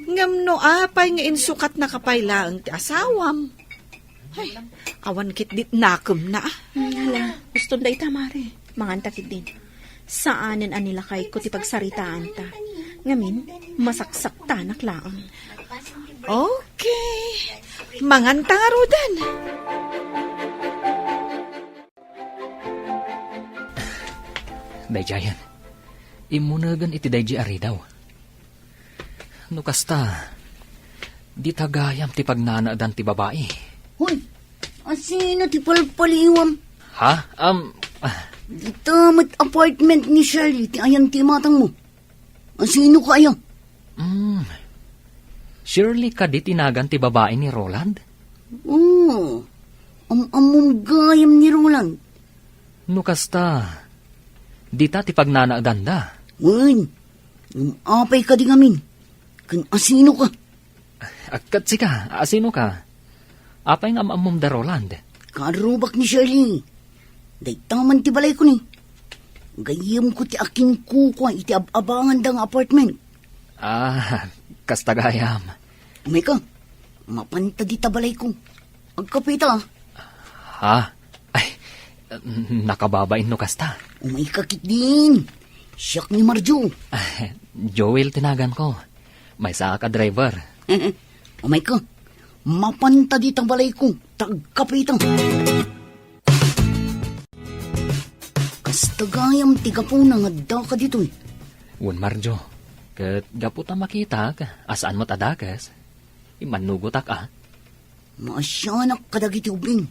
Ngam no apay nga insukat na kapaylaang ti asawam. Ay, awan kit dit nakum na. Hala, gusto dayta, Mare. Mangantakid din. Saanin anila kay ko ti pagsaritaan ta. Ngamin, masaksak tanak laang. Okay. Mangan tangarudan. Dayjayan, imunagan iti dayji ari daw. No kasta, di tagayam ti pagnanaadan ti babae. Hoy, asino ti palpaliwam? Ha? Dito mat apartment ni Shirley, ti ayan ti matang mo. Asino ka ayan? Surely ka di tinagan ti babae ni Roland? Oo, amom gayam ni Roland. No kasta, di ta ti pagnanaadan da. Wen, apay ka di ngamin. Kan asino ka? Agkat sika, asino ka? Apay nga maamom da Roland. Karubak ni Shirley. Day taman ti balay ko ni. Gayam ko ti akin kukwa iti abangan dang apartment. Kastagayam. Umay ka, mapanta di tabalay ko. Agkapita. Ha? Ay, nakababain no kasta. Umay kakit din. Siyak ni Marjo. Joel tinagan ko. May saka ka driver. Umay ka, mapanta di tabalay ko. Tagkapita. Kastagayam tiga po na nga da ka dito eh. Wun Marjo, kat gaputa makita ka, asaan mo't adakas. Imanugotak Maasyanak kadagiti ubing.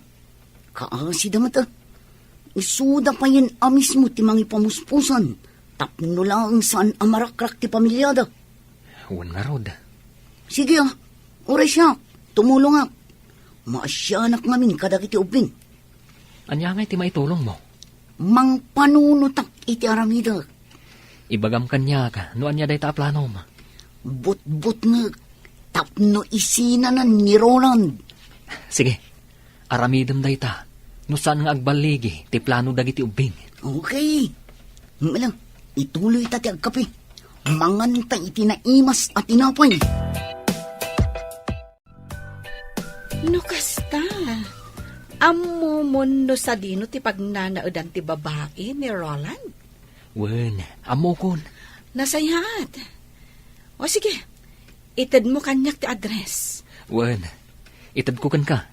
Kaasi da mata. Isuda pa yan amis mo ti mangi pamuspusan. Tapno lang saan amarakrak ti pamilyada. Wun nga rod. Sige oray siya. Tumulong nga. Maasyanak ngamin kadagiti ubing. Anya nga iti maitulong mo. Mang panunutak iti aramida. Ibagam kanya ka, no anya day ta planom. But nga. Tapno isinanan ni Roland. Sige, aramidem day ta. No saan nga agbaligi, ti plano dagiti ubing. Okay. Malang, ituloy tati agkape. Mangan ta iti naimas at inapay. No kasta. Ammo mundo sa dino ti pagnanaadan ti babae ni Roland. Wen, amokon. Nasayat. O sige, itad mo kanyak ti address. Wen, itadkukan ka.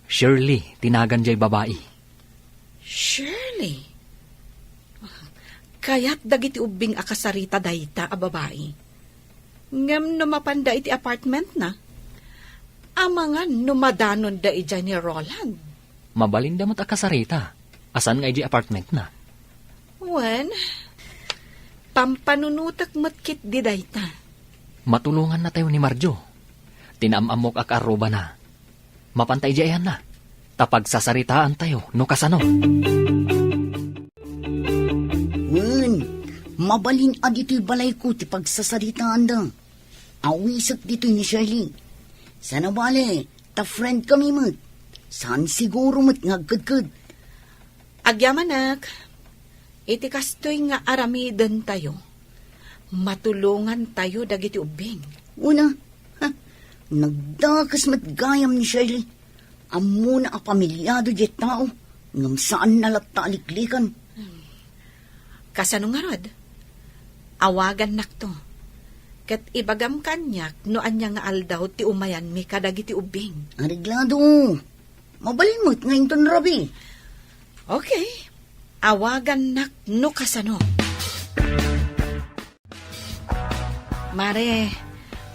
Shirley, tinagan jay babae. Shirley. Kaya't dagiti ubing akasarita dayta a babae. Ngem no mapanda iti apartment na. Amangan no madanon da ija ni Roland. Mabalinda mo't akasarita. Asan nga iji apartment na? Wen, pampanunutak matkit di dayta. Matulungan na tayo ni Marjo. Tinaamamok ak aruba na. Mapantay jayan na. Tapag sasaritaan tayo, no kasano. Wen, mabalin dito'y balay ko ti pagsasaritaan da. Awisak dito'y ni Shirley. Sana bale, ta friend kami mat. Saan siguro mat ngagkadkad. Agyamanak, iti kastoy nga aramidan tayo. Matulungan tayo dagiti ubing. Una, nagdakas matgayam ni Shirley. Amo na a pamilyado di tao. Ngam saan nalata aliklikan. Kasano nga rod? Awagan nakto. Kat ibagam kanyak no anya nga aldaw ti umayan mi kadagiti ubing. Ariglado. Mabalin mo't ngayon ton rabi. Okay. Awagan nak no kasano. Mare,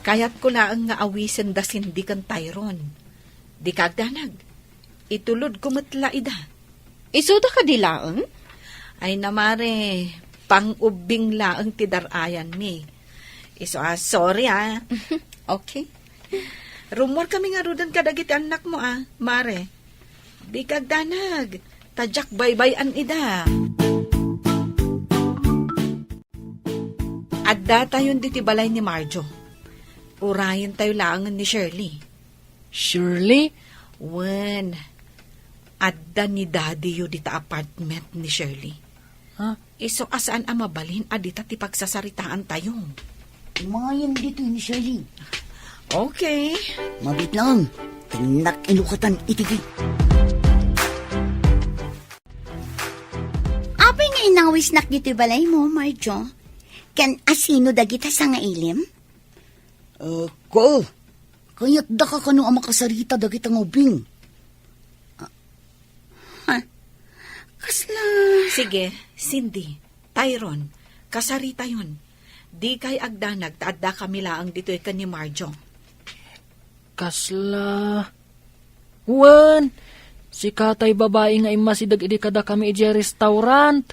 kayat ko laang nga awisen da sindikan Tyron. Di kagdanag. Itulod ko matla ida. Isuda ka di laang? Ay namare, pang-ubing laang ti darayan mi. Iso sorry Okay. Rumor kami nga rudan kadagiti anak mo mare. Di kagdanag. Tadyak baybayan ida. Adda tayon diti balay ni Marjo. Urayin tayo laangan ni Shirley. Shirley? Wen, adda ni Daddy yu dita apartment ni Shirley. Ha? Iso asaan mabalin adita ti pagsasaritaan tayo. Umayan dito ni Shirley. Okay. Mabit lang. Tinak inukatan itigay. Apay nga inawis nak dito balay mo, Marjo. Kan asino dagita sa nga ilim? Ko. Kaya't da ka kano ang makasarita dagit ang ubing. Kasla... Sige, Cindy, Tyron, kasarita yun. Di kay agdanag taadda kami laang dito ikan ni Marjo. Kasla... Wen, si katay babae nga imasidag idi kada kami iji restaurant.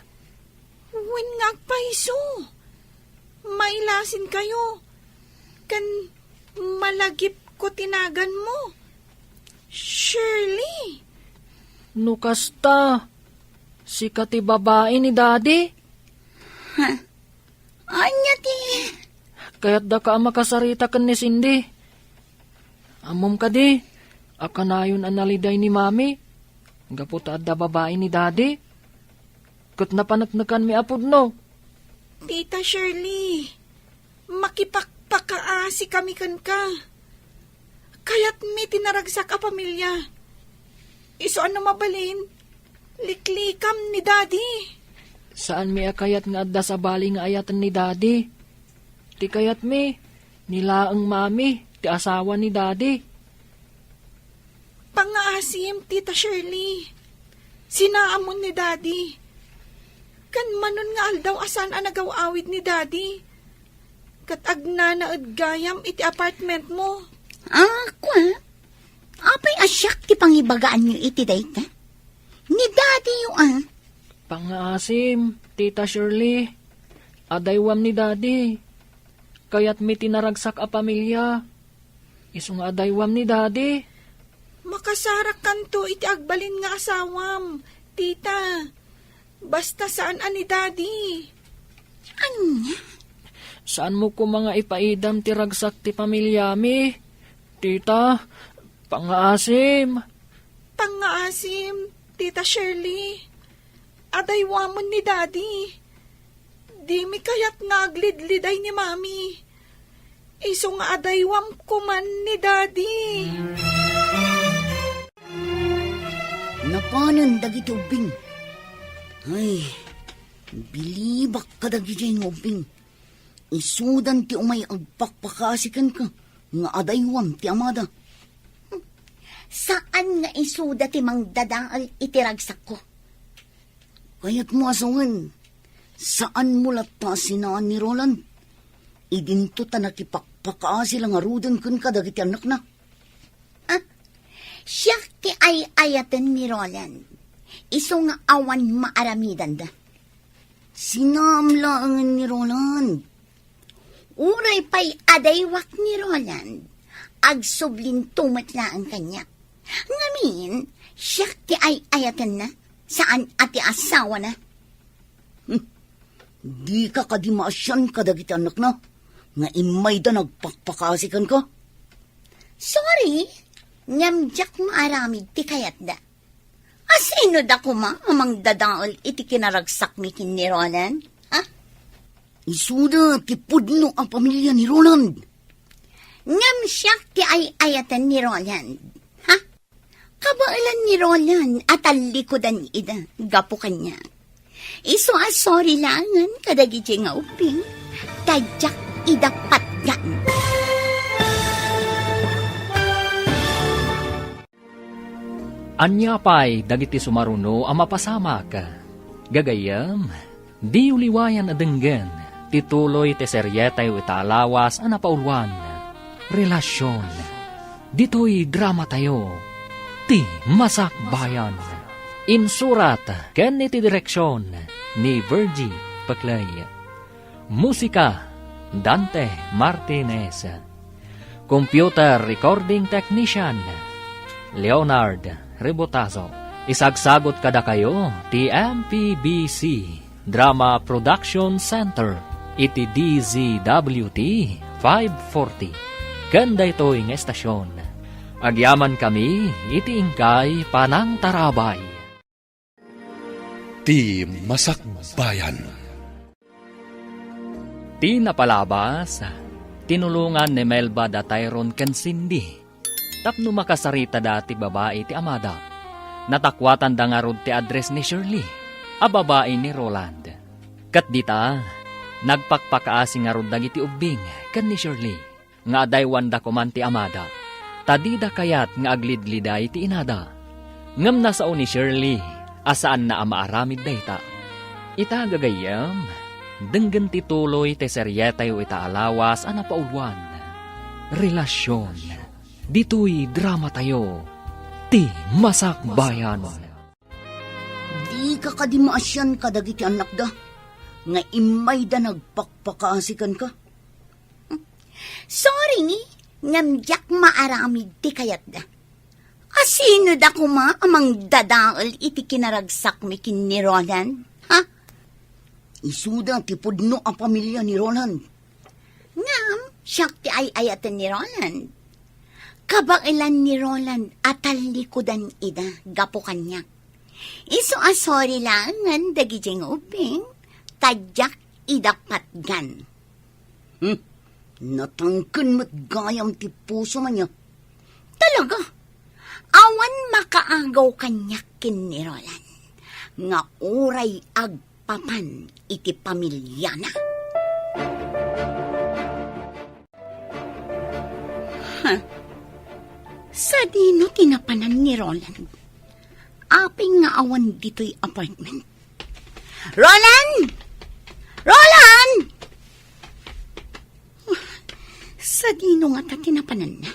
Wen nga paiso. Mailasin kayo. Kan malagip ko tinagan mo. Shirley. Nukasta, si kati babae ni Daddy. Anya ti... Kaya't da ka makasarita kan ni Cindy. Amom ka di, akanayon analiday ni Mami. Gaputa da babae ni Daddy. Kat napanagnakan mi apod no. Tita Shirley, makipagpakaasi kami kan ka. Kaya't may tinaragsak a pamilya. Iso ano mabalin? Liklikam ni Daddy. Saan mi akayat nga adda sa bali nga ayatan ni Daddy? Ti kayat mi, nilaang Mami, ti asawa ni Daddy. Pangaasim, Tita Shirley. Sinaamon ni Daddy. Kan manon nga aldaw asan ang nagawawid ni Daddy. Kat agnanaad gayam iti apartment mo. Kwa? Apay asyak ti pangibagaan niyo iti dayta? Ni Daddy yung Pangaasim, Tita Shirley, adaywam ni Daddy. Kaya't may tinaragsak a pamilya. Isong adaywam ni Daddy. Makasarak kanto iti agbalin nga asawam, Tita. Basta saan ani Daddy? Anya? Saan mo ko mga ipaidam ti ragsak ti pamilya mi? Tita, pangaasim. Pangaasim, Tita Shirley. Adaywamon ni Daddy. Di mi kayat ngaglidliday ni Mami. Iso nga adaywam kuman ni Daddy. Napanan dagiti ubing. Ay, bilibak ka dagiti yung ubing. Isudan ti umay agpakpakasikan ka, nga adaywam ti amada. Saan nga isuda ti mang dadaal itiragsak ko? Kaya't mo asungan, saan mo lata sinaan ni Roland? Idinto ta nakipakpakaasi lang arudan kun kadagiti anak na. Siya ti ay ayaten ni Roland. Iso nga awan maaramidan da. Sinamlaangan ni Roland. Uray pa'y adaywak ni Roland. Agsublin tumatla ang kanya. Ngamin, siya ti ay ayaten na. Saan ati asawa na? Di ka kadimasyan kadagiti anak na. Nga imay da nagpakpakasikan ka. Sorry, nyamjak maaramid ti kayat da. Asino da kuma amang dadaol iti kinaragsak mi kin ni Roland? Ha? Isuda ti pudno ang pamilya ni Roland. Ngam siya ti ay ayatan ni Roland. Ha? Kabailan ni Roland at alikodan ida. Gapo kanya. Iso sorry langan kadagi nga uping. Tadyak idapat yan. Anya pa'y dagiti sumaruno ang mapasamak. Gagayam, di uliwayan adenggan, tituloy te seryetay italawas ang napaulwan. Relasyon, dito'y drama tayo, ti masakbayan. Insurat, ken iti direksyon, ni Virgie Paclay. Musika, Dante Martinez. Computer Recording Technician, Leonard Rebotazo. Isagsagot kada kayo ti MPBC Drama Production Center iti DZWT 540. Ganda ito ng estasyon. Agyaman kami iti ingkay panang tarabay. Ti Masakbayan. Ti napalabas, tinulungan ni Melba da Tyron ken Cindy. Tapno makasarita dati babae ti amada. Natakwatan da nga rod ti address ni Shirley, a babae ni Roland. Kat dita, nagpakpakaasi nga rod dagiti ubing ken ni Shirley, nga adaywan da kuman ti amada. Tadida kayat nga aglidliday ti inada. Ngam nasao ni Shirley, asaan na amaaramid dayta. Ita gagayam, denggen ti tuloy ti seryetayo ita alawas a napaulwan. Relasyon. Dito'y drama tayo, ti masakbayan. Di ka kadimasyan kadagiti anak da. Nga imay da nagpakpakaasikan ka. Sorry, ngamjak maaramid ti kayat da. Asino da kuma amang dadaol iti kinaragsak mi kin ni Roland? Ha? Isuda ti pudno ang pamilya ni Roland. Ngam, siya ti ay ayatan ni Roland. Kabailan ni Roland at talikodan ida, gapo kanya. Iso sorry langan dagijeng uping, tadyak idapat gan. Natangken mo't gayam ti puso man niya. Talaga, awan makaagaw kanya kin ni Roland. Nga uray agpapan iti pamilya na. Sa dino tinapanan ni Roland. Aping nga awan dito'y apartment. Roland! Roland! Sa dino nga ta tinapanan na.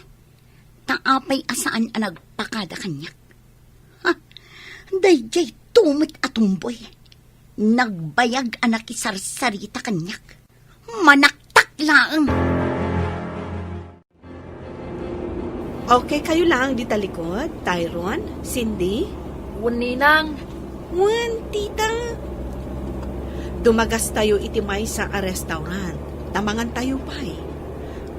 Taapay asaan ang nagpakada kanya. Ha? Dayjay tumit atumboy. Nagbayag anak isarsarita kanyak. Manaktak lang. Okay, kayo lang di talikod. Tyron, Cindy. Ninang, Tita. Dumagas tayo itimay sa a restaurant. Tamangan tayo pa'y.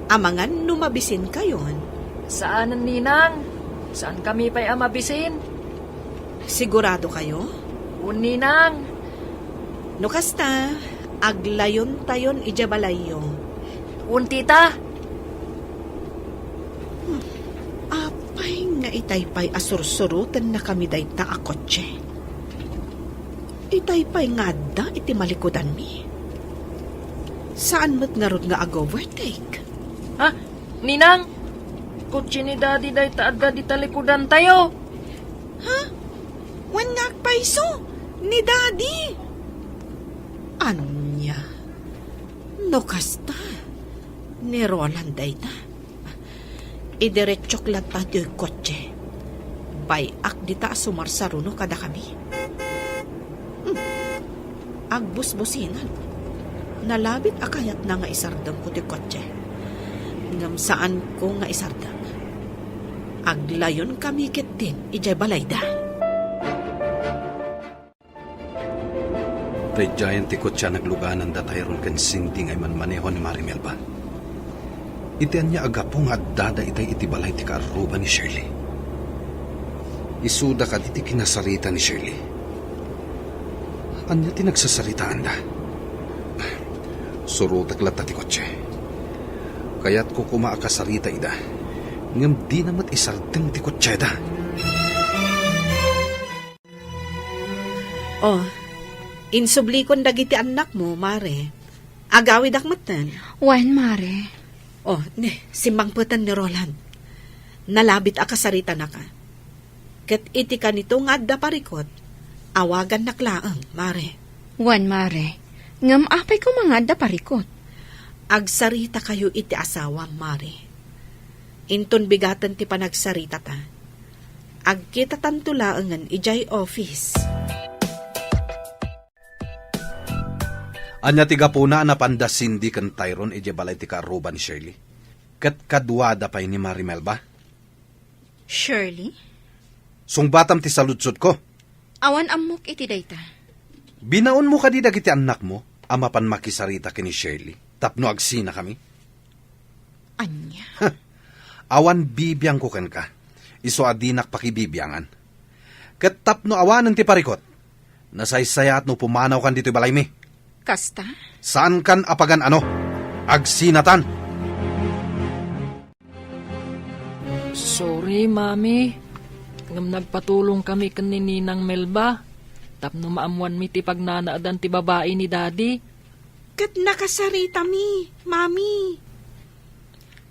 Amangan numabisin kayon. saan ang ninang? Saan kami pa'y amabisin? Sigurado kayo? Ninang, No kasta, aglayon tayon ijabalayo. tita. Apay nga itaypay asursurutan na kami dayta a kotse. Itaypay nga da iti malikodan mi. Saan mo't nga ag-overtake? Ha? Ninang? Kutsi ni Daddy day taadda di talikudan tayo. Wan nga paiso ni Daddy. Anya? No kasta. Ni Roland day ta. Idiretsok lang ta yung kotse. Bayak di ta sumarsaruno kada kami. Agbus-businan. Nalabit akayat na nga isardang ko ti kotse. Ngam saan ko nga isardang. Aglayon kami kit din, ijay balayda. Predyayan ti kotsa nagluganan da Tyrone kan Cindy ngay manmaneho ni Marimel ba? Itian niya agapong at dada itay itibalay ti kaaruba ni Shirley. Isuda ka di ti kinasarita ni Shirley. Anya ti nagsasaritaan da? Surutak lata ti kotse. Kaya't ko kumaakasarita ida. Ngam di namat isardeng ti kotse da. Oh, insublikon dagiti anak mo, Mare. Agawid akmatan. Wan, Mare. Oh, simbangputan ni Roland. Nalabit akasarita na ka. Kat iti ka nito nga adda parikot, awagan naklaang, Mare. Wan, Mare. Ngam apay ko mga da parikot. Agsarita kayo iti asawa, Mare. Inton bigatan ti panagsarita ta. Agkita tantulaangan ijay office. Anya tiga puna na panda Cindy kan Tyrone ije balay ti kaaruba ni Shirley. Kat kadwada pay ni Marimel ba? Shirley? Sungbatam ti saludsod ko. Awan amok iti dayta. Binaon mo ka di dagiti anak mo, amapan makisarita kini Shirley. Tapno agsina kami. Anya? Awan bibiyang ko ken ka. Iso adinak pakibibiyangan. Ket tapno awanan ti parikot. Nasaysayat no pumanaw kan dito balay mi. Kasta? Saan kan apagan ano? Agsinatan. Sorry, Mami. Ngam nagpatulong kami kanininang Melba. Tapno maamuan mi ti pagnanaadan ti babae ni Daddy. Kat nakasarita mi, Mami.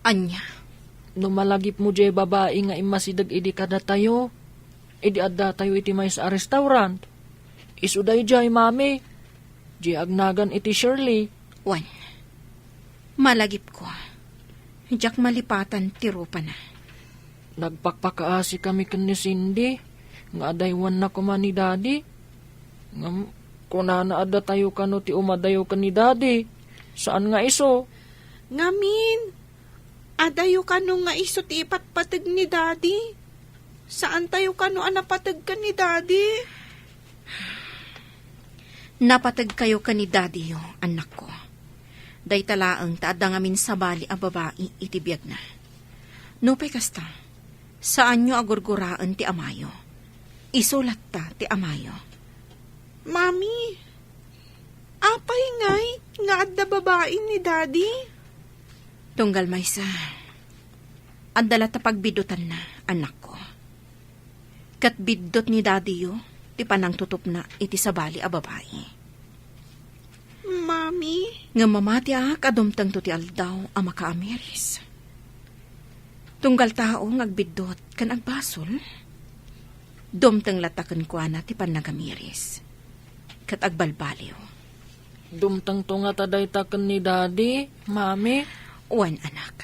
Anya? Numalagip mo jay babae nga imasidag idi kada tayo. Idi adda tayo iti may sa restaurant. Isuday jay, Mami. Jay agnagan iti Shirley. Wan. Malagip ko. Diyak malipatan tirupa na. Nagpakpakaasi kami kan ni Cindy. Nga adaywan na kuma ni Daddy. Ngam, kunana adda tayo kano ti umadayo ka ni Daddy. Saan nga iso? Ngamin, adayo ka nung nga iso ti ipatpatag ni Daddy. Saan tayo ka nung anapatag ka ni Daddy? Napatag kayo ka ni Daddy yo, anak ko. Day talaang taada ngamin sa bali a babae itibiyag na. Nupay kasta, saan nyo agurguraan ti amayo? Isulat ta ti amayo. Mami, apay ngay nga adda babae ni Daddy? Tunggal maysa, adala ta pagbidutan na, anak ko. Kat bidot ni Daddy yo, ti panang tutup na iti sa bali a babae. Mami? Nga mamati kadumtang to ti aldaw a makaamiris. Tunggal tao ngagbidot kan agbasol. Dumtang latakan kwa na ti panagamiris. Kat agbalbaliw. Dumtang to nga taday taken ni Daddy, Mami. Wan anak.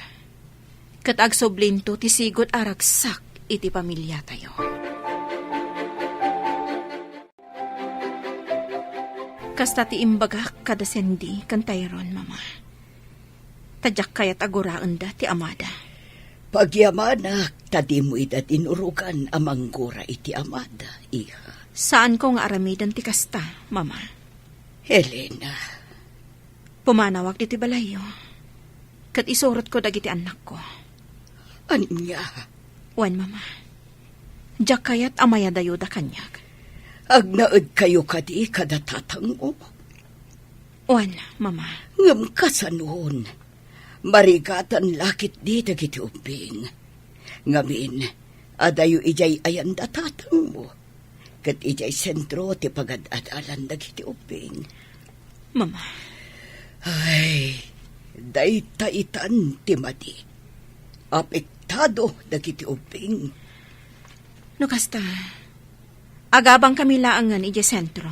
Kat agsoblinto ti sigot aragsak iti pamilya tayo. Kasta ti imbagak kada Cindy kan Tyrone, Mama. Tadyak kayat aguraan da ti amada. Pagyamanak, tadi mo idat inurukan amang gura iti amada, iha. Saan ko nga aramidan ti kasta, Mama? Helena, Pumanawag diti balayo. Kat isurot ko dagiti anak ko. anya, Wan, Mama. Diyak kayat amaya dayo da kanyag. agnaed kayo kadi kadatatang mo. Wan, Mama. Ngam kasanon, marigatan lakit di dagiti uping. Ngamin, adayo ijay ayan datatang mo. Kat ijay sentro ti pagad-adalan dagiti uping. Mama. Ay, daytaitan ti madi. Apektado dagiti ubing. No kasta, agabang kami laangan ije sentro.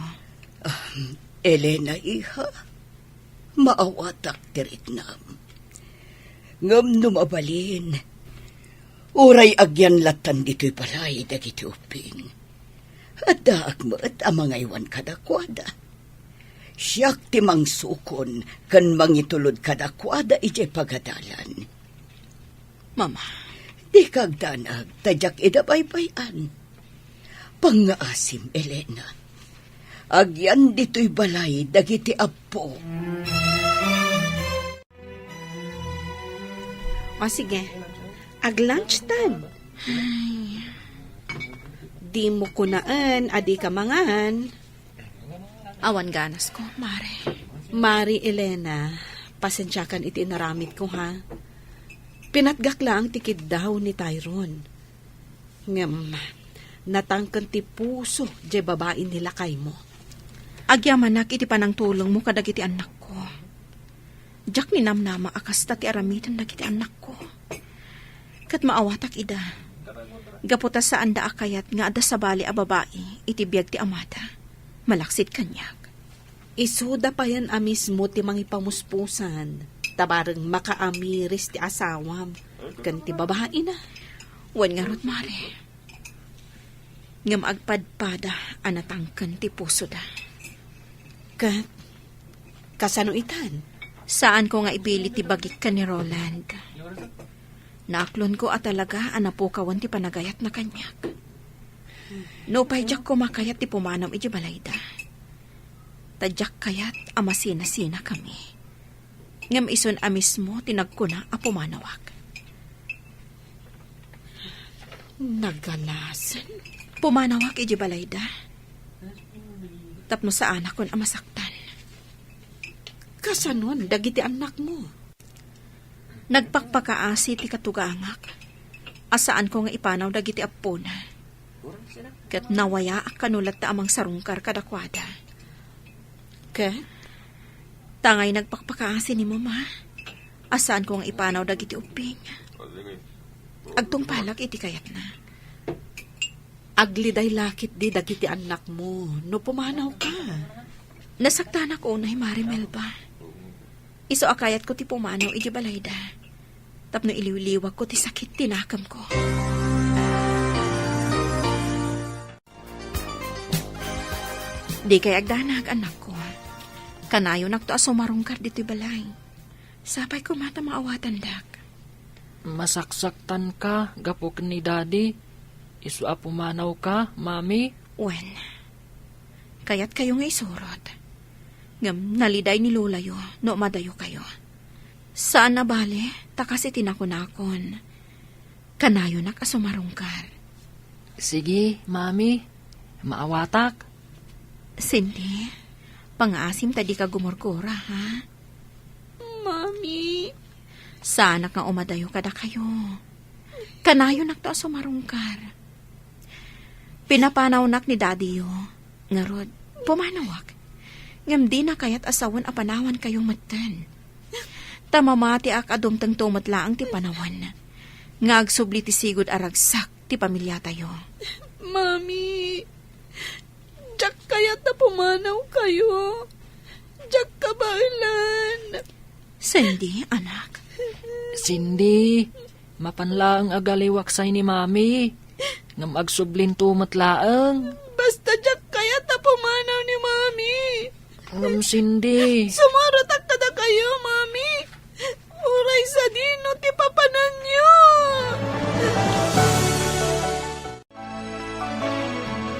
Elena, iha, maawatak tirit nam. Ngam numabalin, uray agyan latan dito'y balay dagiti uping. At daak mo't amangaywan kadakwada. Siyak ti mangsukon kan mangitulod kadakwada ije pagadalan. Mama, Di kagdanag tadyak idabaybayan. Pangaasim, Elena. Agyan dito'y balay dagiti apo. O sige, ag-lunch time. Di mo kunaan, adi ka mangahan. awan ganas ko, Mare. Mari Elena, pasensyakan iti naramit ko ha. Pinatgak lang tikid daw ni Tyrone. Ngam, natangkan ti puso di babae nila kay mo. Agyamanak iti panang tulong mo kadagiti anak ko. Jak ni namnama akas ti aramitan dagiti anak ko. Kat maawatak ida. Gaputa sa anda akayat nga ada sa bali a babae iti biyag ti amada. Malaksit kanyak. Isuda pa yan amismo ti mangipamuspusan. Tabarang makaamiris ti asawam. Kan ti babae na. Wan nga rot, Mare. Ngam agpadpada anatangkan ti puso da. Kat, kasano itan? Saan ko nga ibili ti bagik ka ni Roland? Naaklon ko at talaga anapukawan ti panagayat na kanyak. No pa'y ko makayat ti pumanam iti balayda. Tadyak kayat amasina-sina kami. Ngam ison amismo tinagkuna a pumanawak. Nagalasan? Pumanawak iti balayda. Tapno sa anak kon amasaktan. Kasanon, dagiti anak mo. Nagpakpakaasi ti katugangak. Asaan ko nga ipanaw dagiti apona. Kat nawaya ak kanulat ta amang sarungkar kadakwada. Kat? Tangay nagpakpakaasi ni mama. Asaan ko nga ipanaw dagiti uping. Agtong palak iti kayat na. Agliday lakit di dagiti anak mo. No pumanaw ka. Nasaktan ako unay Marimel ba? Iso akayat ko ti pumanaw iti balayda. Tapno iliwliwag ko ti sakit tinakam ko. Di kay agdanag anak ko. Kanayo nakto aso marungkar dito balay. Sapay ko mata maawatan dak. Masaksaktan ka, gapok ni daddy. Isu apumanaw ka, mami. Wen, kayat kayo nga isurot. Ngam naliday ni Lola yo, no madayo kayo. Saan na bale, takas itinakunakon. Kanayo nakasumarungkar. Sige, mami. Maawatak. Cindy, pang-asim tadi ka gumurkura, ha? Mami. Sana nga umadayo kada kayo. Kanayo nakto sumarungkar. Pinapanaw nak ni daddy yo. Ngarod, pumanawak. Ngam di na kayat asawan apanawan kayong matan. Tamamati ak adumtang tumatlaang ti panawan. Nga agsubli ti sigod aragsak ti pamilya tayo. Mami. Diyak kayat na pumanaw kayo. Diyak kabailan. Cindy, anak. Cindy, mapanlaang agaliwaksay ni mami. Ngam agsublin tumatlaang. Basta diyak kayat na pumanaw ni Mami. Ngam Cindy. Sumaratak kada kayo, Mami. Uray sa dino ti papanan niyo.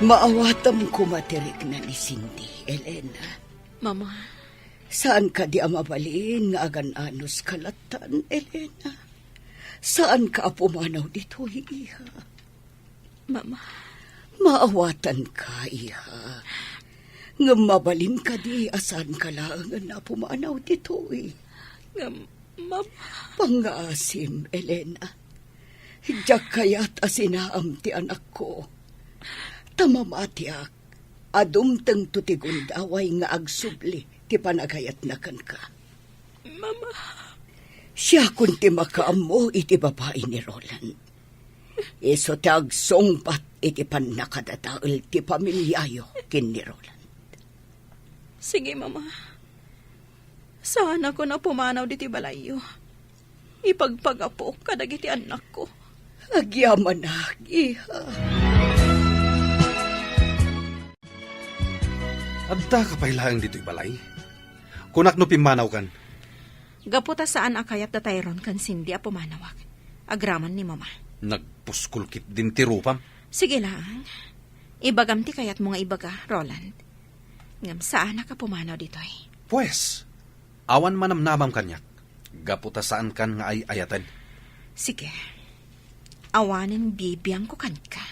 Maawatam kumatirik na ni Cindy, Elena. Mama, Saan ka di amabalin nga agan-anos kalatan, Elena? Saan ka apumanaw dito, iha? Mama. Maawatan ka, iha. Nga mabalin ka di asan ka lang na pumanaw dito, Mama. Pangaasim, Elena. Diyak kaya't asinaam ti anak ko. Tamamatiak, adumteng tutigundaway nga agsubli ti panagayat na kan ka. Mama. Siya kunti makaamo iti babae ni Roland. Iso ti agsongbat iti panakadataol ti pamilyayo kin ni Roland. Sige, Mama. Saan ako na pumanaw diti balayo? Ipagpagapo kadagiti anak ko. Agyaman na, iha. Adda ka pa ilaang dito'y balay. Kunak no pimanaw kan. Gaputa saan akayat da Tyrone kan Cindy a pumanawak. Agraman ni Mama. Nagpuskulkit din ti rupam. Sige lang. Ibagam ti kayat mo nga ibaga, Roland. Ngam saan ka pumanaw dito'y? Pues, awan manamnamam kanyak. Gaputa saan kan nga ay ayatan. Sige. Awanin bibiyang ko kan ka.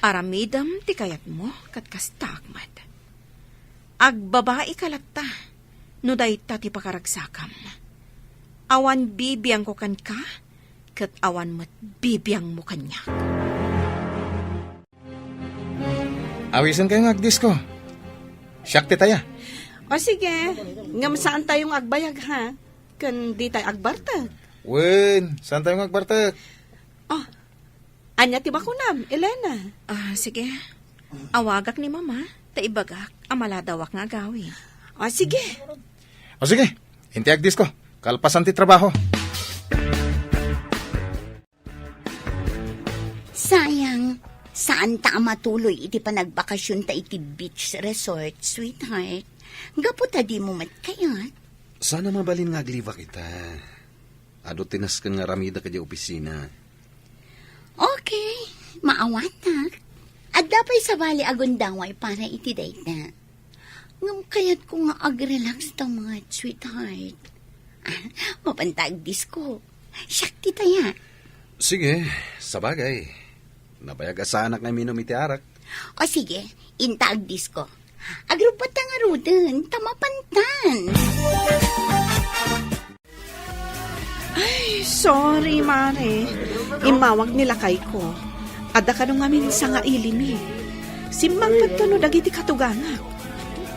Aramidam ti kayat mo kat kastakmat. Agbabae kalatta, no dayta ti pakaragsakam. Awan bibiyang ko kan ka, kat awan mo't bibiyang mo kanya. Awisan kayo ng agdisco. Siyak ti taya. O sige, ngam saan tayong agbayag ha? Kan di tayo agbartag. Wen, saan tayo magbartak? Oh, anya ti bakunam, Elena. Sige. Awagak ni Mama, taibagak, amaladawak nga gawi. O sige. O sige, hinti agdisco. Kalpasan ti trabaho. Sayang, saan ta matuloy iti panagbakasyon ta iti beach resort, sweetheart? Gaputa di mo matkayat. Sana mabalin nga agliva kita. Ado tinas ka nga ramida ka di opisina. Okay, maawatak. At dapay sa bali agundaway para iti date na. Ngam kayat ko nga ag-relax ta mga sweetheart. Mapantag disco. Siyak ti taya. Sige, sabagay. Nabayag asanak nga minom iti arak. O sige, intag disco. Agrupat nga ruden, tamapantan. Ay, sorry, Mare. Imawag nila kay ko. Ada ka nung amin sa nga ilimi. Simbang pagtuno dagiti katuganga.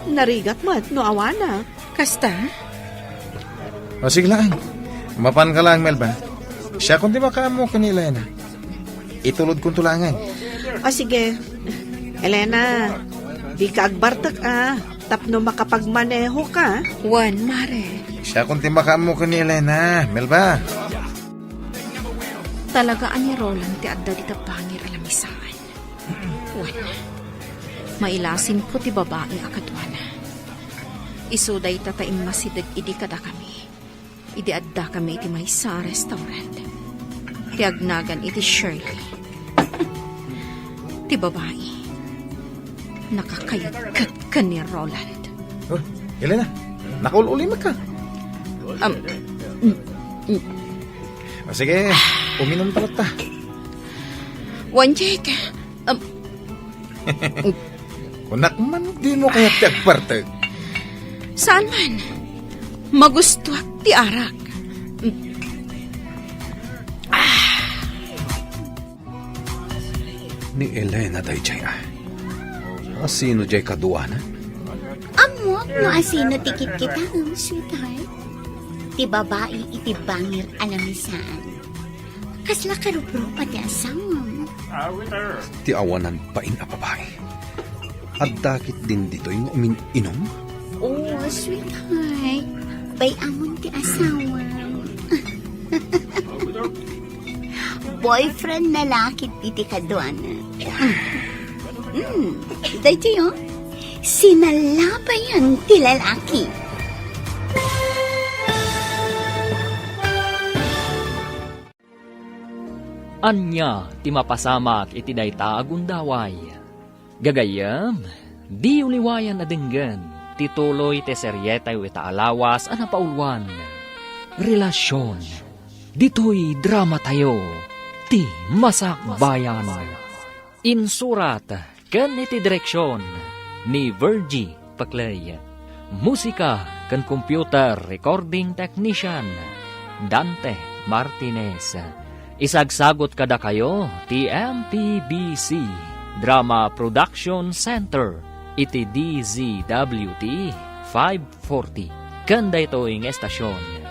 Narigat mo at no awana. Kasta? O sige lang. Mapan ka lang, Melba. Siya kung di ba ka mo kanila na. Itulod kong tulangan. O sige, Elena, di ka agbartak tapno makapagmaneho ka. Juan, Mare. Siya kung di ba ka mo kanila na, Melba. Talagaan ni Roland ti adda di pangir alamisaan. Juan, mailasin ko ti babae akadwana. Isuday tataim masidag idi kada kami. Idi adda kami iti may sa restaurant. Ti agnagan iti Shirley. Ti babae. Nakakayagkat ka ni Roland. Oh, Elena, nakaululimag ka. O sige, uminom talat ta. Juan Jake, Kunak man, di mo kaya tagpartag. saan man? Magusto at ti arak. Ni Elena day jay Asino jay kaduana? Amok no asino tikit kita, sweetheart. Ti babae iti bangir alamisaan. Kasla karupro pati asam. Ti awanan pa in a babae. At dakit din dito yung inom? Oh, sweetheart. Bay amon ti asawa. Boyfriend na lakit iti kadwana. Dahito yun, sinalabayan ti lalaki. Anya ti mapasamak iti dayta agundaway. Gagayam, di uliwayan na dinggan, tituloy te seryetay ita alawas ana paulwan. Relasyon, dito'y drama tayo, ti masakbayan. Insurat, ken iti direksyon, ni Virgie Paclay. Musika, ken computer recording technician, Dante Martinez. Isagsagot kada kayo, ti MPBC Drama Production Center, iti DZWT 540. kanda ito ng estasyon.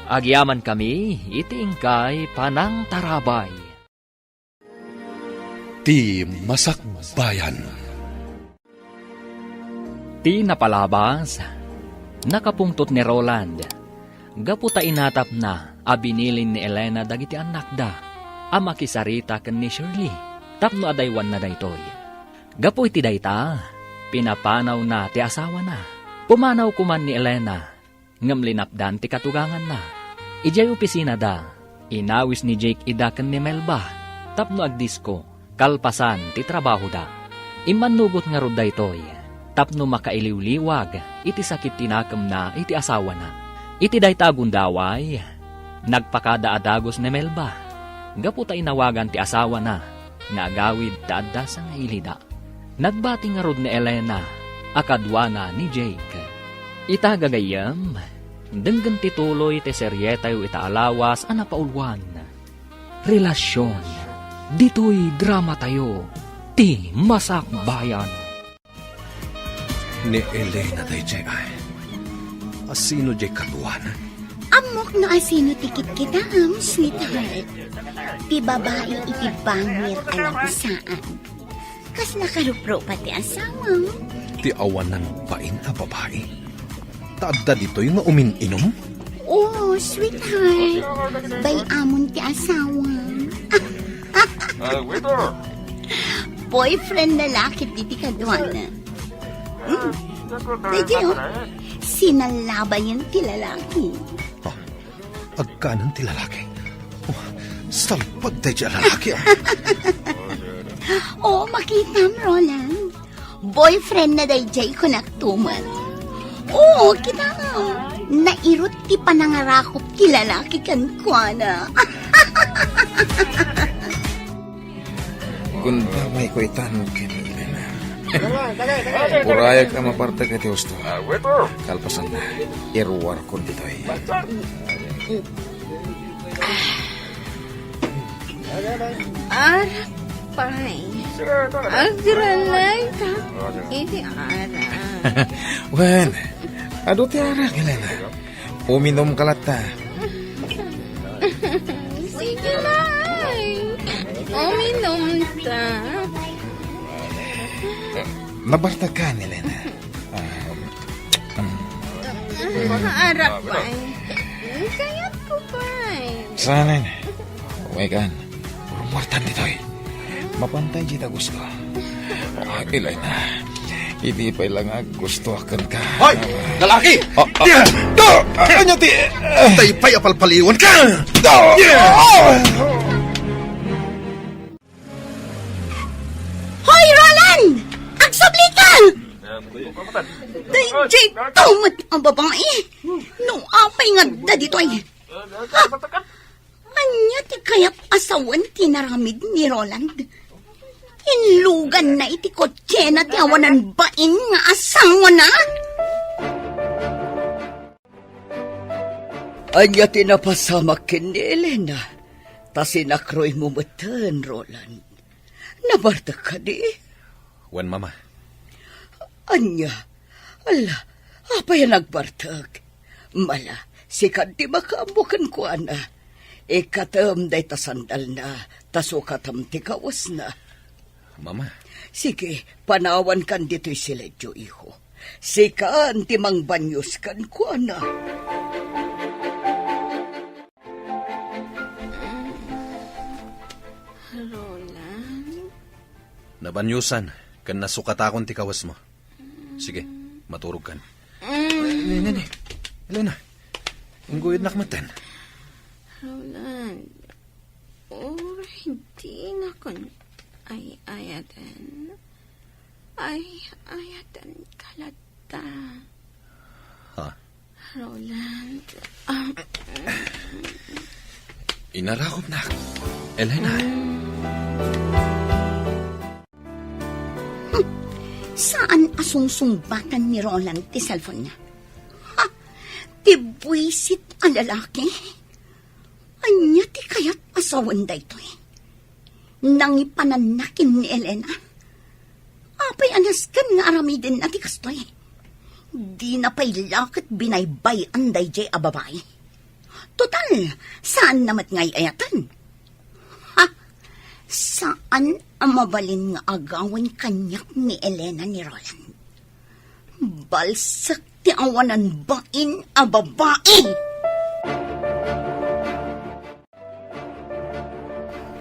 Agyaman kami, itiingkay panang tarabay. Ti Masakbayan. Ti napalabas, nakapungtot ni Roland. Gaputa inatap na, abinilin ni Elena dagiti anak da. Ama kisarita ken ni Shirley, tapno adaywan na daytoy. Gapu iti dayta, pinapanaw na ti asawa na. Pumanaw kuman ni Elena, ngam linapdan ti katugangan na. Ijay opisina da, inawis ni Jake ida ken ni Melba, tapno agdisko, kalpasan ti trabaho da. Imanugot nga rod daytoy, tapno makailiwliwag, iti sakit tinakam na iti asawa na. Iti dayta gundaway, nagpakadaadagos ni Melba. Gaputa inawagan ti asawa na, nga agawid taadda sa nga ilida. Nagbati nga rod ni Elena, akadwana ni Jake. Ita gagayam, denggan tituloy ti serye tayo itaalawas ana paulwan. Relasyon, dito'y drama tayo, ti Masakbayan. Ni Elena day jay ay. Asino jay katuana? Amok no asino tikit kita, sweetheart. Ti babae iti bangir alam saan. Kas nakarupro pati asawa. Ti awanan bain a babae. Taadda dito yung umin-inom? Oh, sweetheart. Bay amon ti asawa. Boyfriend na lakit iti kadwana. Medyo, sinalaban yun ti lalaki. Oh, agkanan ti lalaki. Oh, salpag day jay lalaki. Oh, makita mo, Roland. Boyfriend na day jay ko naktuman. Oo, kita nga. Nairot ti panangarakop ti lalaki kan kuana. Kung damay ko itanong kini Elena. Purayag ka maparte ka ti gusto. Kalpasan na. Irwar ko dito eh. Arapay. Agralay ka. Iti ara. Well, ado ti arak Elena. Uminom kalata. Sige na ay. Uminom ta. Nabarta ka Elena. Arapay. Kayat ko pa eh. Sana na. Uwegan. Rumartan dito eh. Mapantay kita gusto. Elena. Hindi pa ilang gusto akan ka. Hoy! Lalaki! Ano ti? Tay pa'y apalpaliwan ka! Hoy, Roland! Agsabli ka! Jay, tumot ang babae. No, apay nga da dito ay. Ha? Anya ti kaya't asawan tinaramid ni Roland. Inlugan na iti kotse na ti awanan bain nga asawa na. Anya tinapasamak kin ni Elena. Ta sinakroy mo matan, Roland. Nabarta ka di? Wan mama. Anya, ala, apa yan nagbartag? Mala, sikat di makaambukan ko ana. Ikatam day tasandal na, tasukatam ti kawas na. Mama. Sige, panawan kan dito'y siledyo, iho. Sikaan ti mangbanyos kan ko ana. Roland? Nabanyusan, kan nasukatakon ti kawas mo. Sige, maturog kan. Nene, Elena, inggoyod nakmatan. Roland, hindi na kon ayatan kalata. Ha? Roland, Inarakop na. Elena. Saan asungsungbatan ni Roland ti cellphone niya? Ha? Ti buwisit ang lalaki? Anya ti kaya't asawan da ito eh. Nangipananakin ni Elena. Apay anaskan nga aramidin na ti kastoy. Di na pailakit binaybay ang dayjay a babae. Total, saan namat ngay ayatan? Ha? Saan ang mabalin nga agawan kanyak ni Elena ni Roland? Balsak ti awanan bain a babae!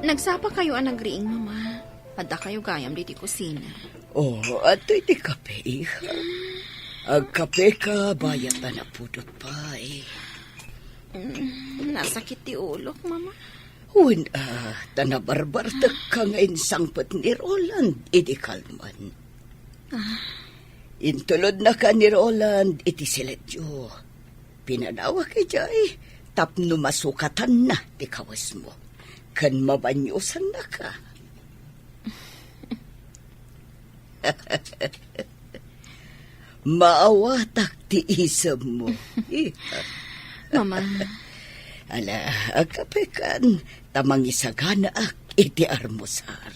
Nagsapa kayo ang nagriing, mama. Adda kayo gayam di kusina. Oh, ato iti kape, iha. Ag kape ka, bayat na napudot pa, eh. Nasakit ti ulok, mama. Tanabarbartak ka nga insangpat ni Roland, iti kalman. Intulod na ka ni Roland, iti siledyo. Pinanawa kay Jay, tapno masukatan na ti kawas mo. Kan mabanyusan na ka. Maawatak ti isam mo. Mama, Ala, agkapekan, tamang isagana ak iti armusar.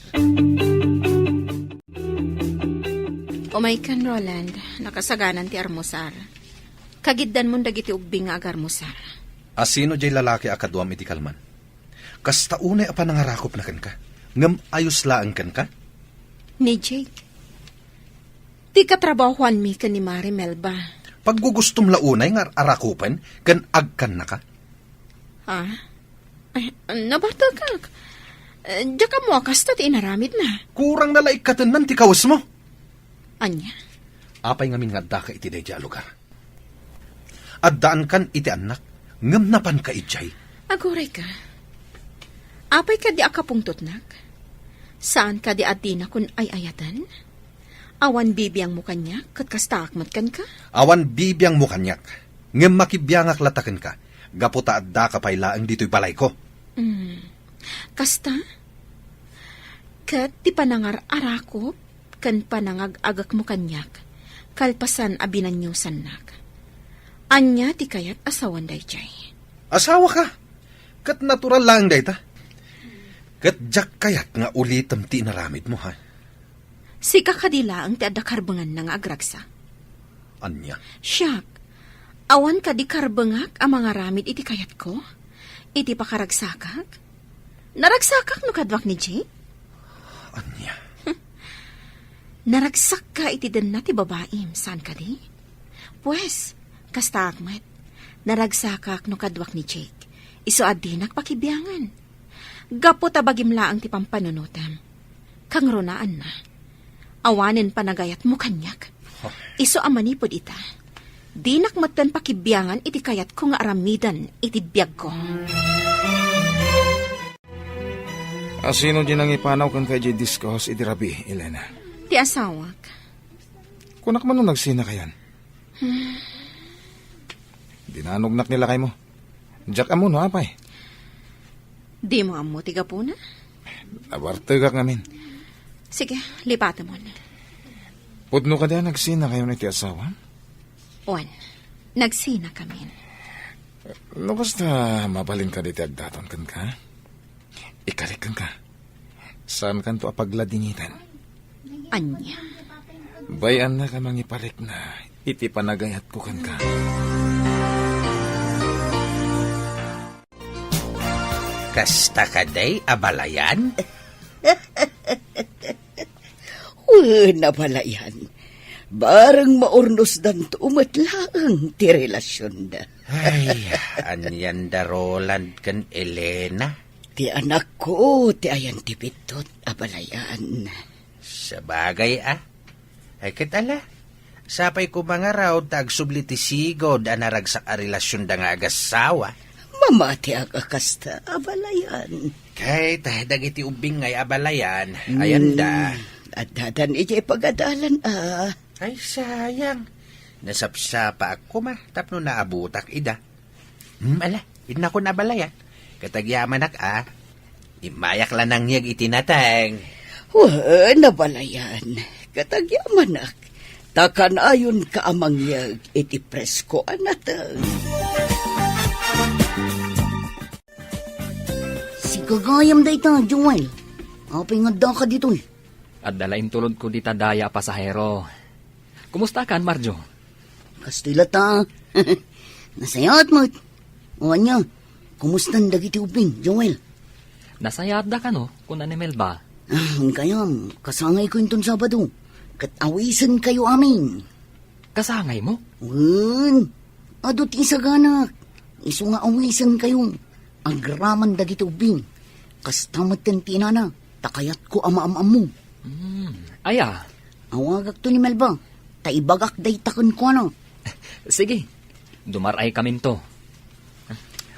umay kan, Roland. Nakasaganan ti armusar. Kagiddan mo dagiti ubing nga agarmusar. Asino jay lalaki akaduam iti kalman? Kasta unay apa nangarakop na kan ka? Ngam ayos laan kan ka? Ni Jake. Ti katrabahuan mi ka ni Mari Melba. Paggugustom launay nga arakupan, kan agkan na ka? Ha? Ay, nabartagak. Diya ka mo kasta ti inaramid na. Kurang nalaikatan man ti kawas mo. Anya? Apay ngamin nga da ka iti dayja lugar. Addaan kan iti anak, ngam napan ka itjay. Aguray ka. Apay ka di akapungtot nak? Saan ka di adina kun ay ayatan? Awan bibiyang mo kanya, kat kastaakmat kan ka? Awan bibiyang mo kanyak, ngam makibiyangak latakan ka, gaputa adda ka pay laang dito'y balay ko. Kasta? Kat ti panangar arakop, kan panangag-agak mo kanyak, kalpasan abinanyusan nak. Anya ti kayat asawan dayjay. Asawa ka, kat natural lang day ta. Kat jak kayat nga ulitam ti naramid mo ha. Si kakadila ang ti adda karbangan na nga agragsa. Anya, Siyak, awan ka di karbangak ang mga ramid iti kayat ko? Iti pakaragsakak? Naragsakak no kadwak ni Jake? anya. Naragsak ka iti den na ti babaim, saan ka di? Pues, kasta akmat, naragsakak no kadwak ni Jake. Iso adinak pakibiyangan. Gapo tabagim laang ti pampanunutam. Kang ronaan na. Awanen panagayat mo kanyak. Iso amanipod ita. Dinak matan pakibiyangan iti kayat ko nga aramidan iti biyag ko. Asino din ang ipanaw kan kay J. Discos iti rabi, Elena? Ti asawak. Kunak man nung nagsina kayan. Dinanugnak nila kay mo. Jack amo no, apay. Di mo amo tiga po na? Nabartagak ngamin. Sige, lipata mo na. Pudno ka din nagsina kayo na iti asawa? Juan, nagsina kami. No, basta mabalin ka diti agdaton kan ka. Ikalik kan ka. Saan kan to apagladingitan? Anya. Bayan na ka mangiparik na iti panagayat ko kan ka. Kasta ka day, abalayan? Napalayan. Barang maurnos dan umatlaang ti relasyon na. Ay, anyan da Roland kan Elena. Ti anak ko, ti ayan ti pitot, abalayan. Sa bagay Ay kitala. Sapay ko mga raw tagsubli ti sigod anaragsak a relasyon da nga agasawa. Mamati agakasta, abalayan. Kay tahdag iti ubing ngay abalayan. Ayan da. At dadan iti pagadalan, Ay sayang. Nasapsapa ako ma. Tapno naabutak ida. Ala, ina ko nabalayan. Katagyaman imayak lang nang yag itinatang. Nabalayan. Katagyaman takan ayon ka amang yag iti presko anatang. Sigagayam da ita, Joel. Apay nga da ka dito. At dalain tulod ko di tadaya pasahero. Kumusta kan, Marjo? Kastila ta. Nasayat mo. O anya, kumusta dagiti ubing, Joel? Nasayad da ka no, kuna ni Melba. Kayam, kasangay ko inton Sabado. Kat awisan kayo amin. Kasangay mo? Adot isaganak. Isu nga awisan kayo. Agraman dagiti ubing. Kastamat ten tinana. Takayat ko ama-amam mo. Aya, Awagak to ni Melba. Taibagak day takon ko ano. sige. Dumaray kami to.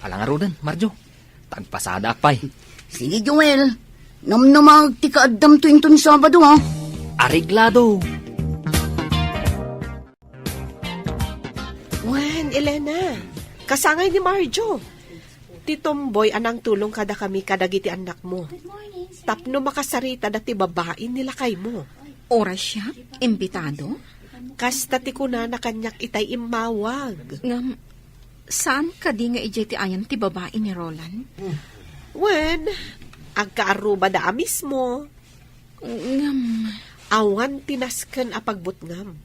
Alangarudan, Marjo. Tagpasada akpay. Sige, Joel. Namnamag ti kaadam to inton Sabado, ha? Ariglado. Wen, Elena, kasangay ni Marjo. Ti Tomboy anang tulong kada kami kadagiti anak mo. Tapno makasarita dati babae nila kay mo. Oras siya? Imbitado? Kasta ti kuna na kanyak itay imawag. Ngam, saan ka di nga ijay ti ayan ti babae ni Roland? Wen, agkaaruba da mismo. Ngam, Awan tinasken a pagbutngam.